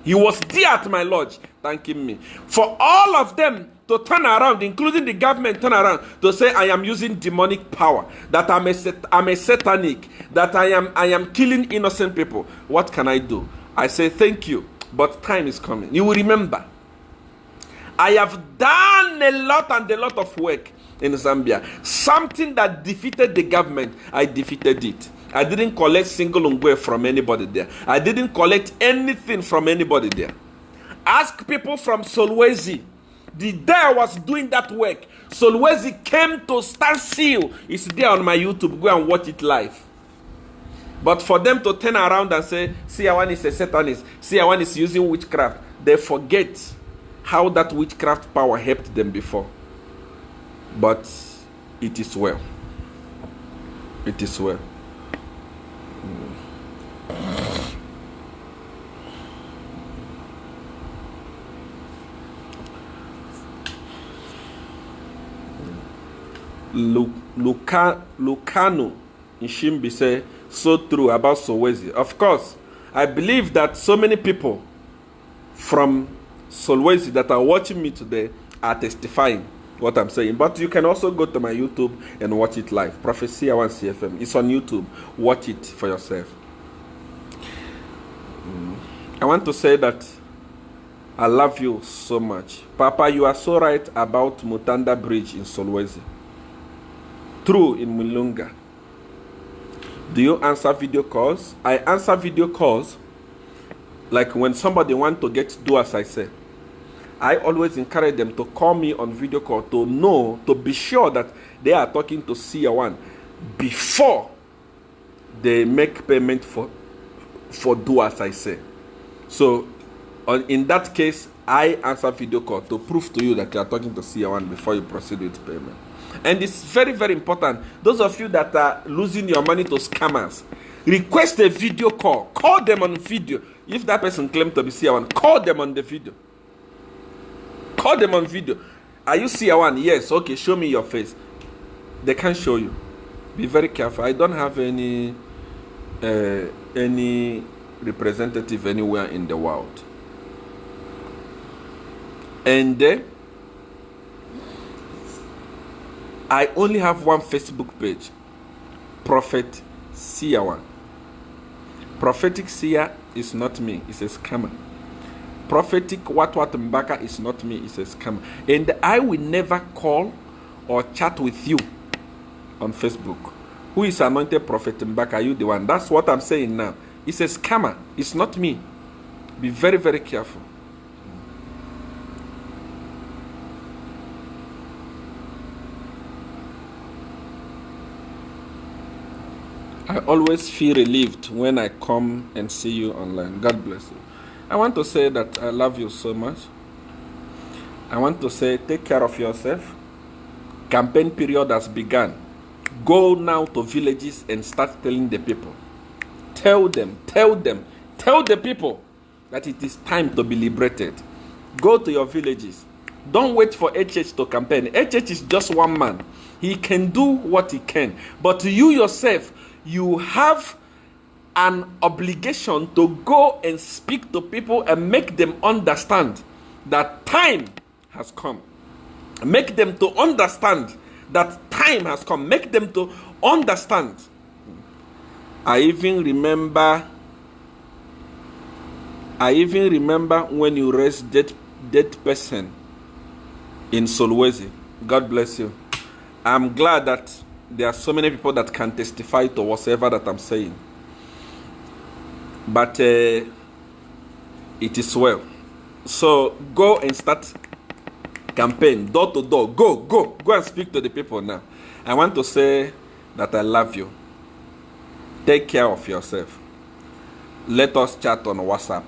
He was there at my lodge thanking me. For all of them to turn around, including the government, turn around to say I am using demonic power, that I'm a satanic, that I am killing innocent people. What can I do? I say thank you, but time is coming. You will remember. I have done a lot of work in Zambia. Something that defeated the government, I defeated it. I didn't collect single Lungu from anybody there. I didn't collect anything from anybody there. Ask people from Solwezi. The day I was doing that work, Solwezi came to stand still. It's there on my YouTube. Go and watch it live. But for them to turn around and say, Seer is a satanist, Seer is using witchcraft, they forget how that witchcraft power helped them before. But it is well. It is well. Lucano in Shimbi say so true about Solwezi. Of course, I believe that so many people from Solwezi that are watching me today are testifying what I'm saying. But you can also go to my YouTube and watch it live. Prophet Seer 1 CFM. It's on YouTube. Watch it for yourself. I want to say that I love you so much. Papa, you are so right about Mutanda Bridge in Solwezi. True in Mulunga. Do you answer video calls? I answer video calls like when somebody wants to get to do as I say. I always encourage them to call me on video call to be sure that they are talking to Seer 1 before they make payment for do as I say. So in that case, I answer video call to prove to you that you are talking to Seer 1 before you proceed with payment. And it's very, very important. Those of you that are losing your money to scammers, request a video call. Call them on video. If that person claims to be Seer 1, call them on the video. Call them on video. Are you Seer 1? Yes. Okay, show me your face. They can't show you. Be very careful. I don't have any representative anywhere in the world. And I only have one Facebook page, Prophet Seer 1. Prophetic Seer is not me, it's a scammer. Prophetic Watwat Mbaka is not me, it's a scammer. And I will never call or chat with you on Facebook. Who is anointed Prophet Mbaka? Are you the one? That's what I'm saying now. It's a scammer, it's not me. Be very, very careful. I always feel relieved when I come and see you online. God bless you. I want to say that I love you so much. I want to say take care of yourself. Campaign period has begun. Go now to villages and start telling the people. Tell the people that it is time to be liberated. Go to your villages. Don't wait for HH to campaign. HH is just one man. He can do what he can. But you yourself, you have an obligation to go and speak to people and make them understand that time has come. Make them to understand that time has come. Make them to understand. I even remember when you raised dead person in Solwezi. God bless you. I'm glad that there are so many people that can testify to whatever that I'm saying. But it is well. So go and start campaign, door to door. Go and speak to the people now. I want to say that I love you. Take care of yourself. Let us chat on WhatsApp.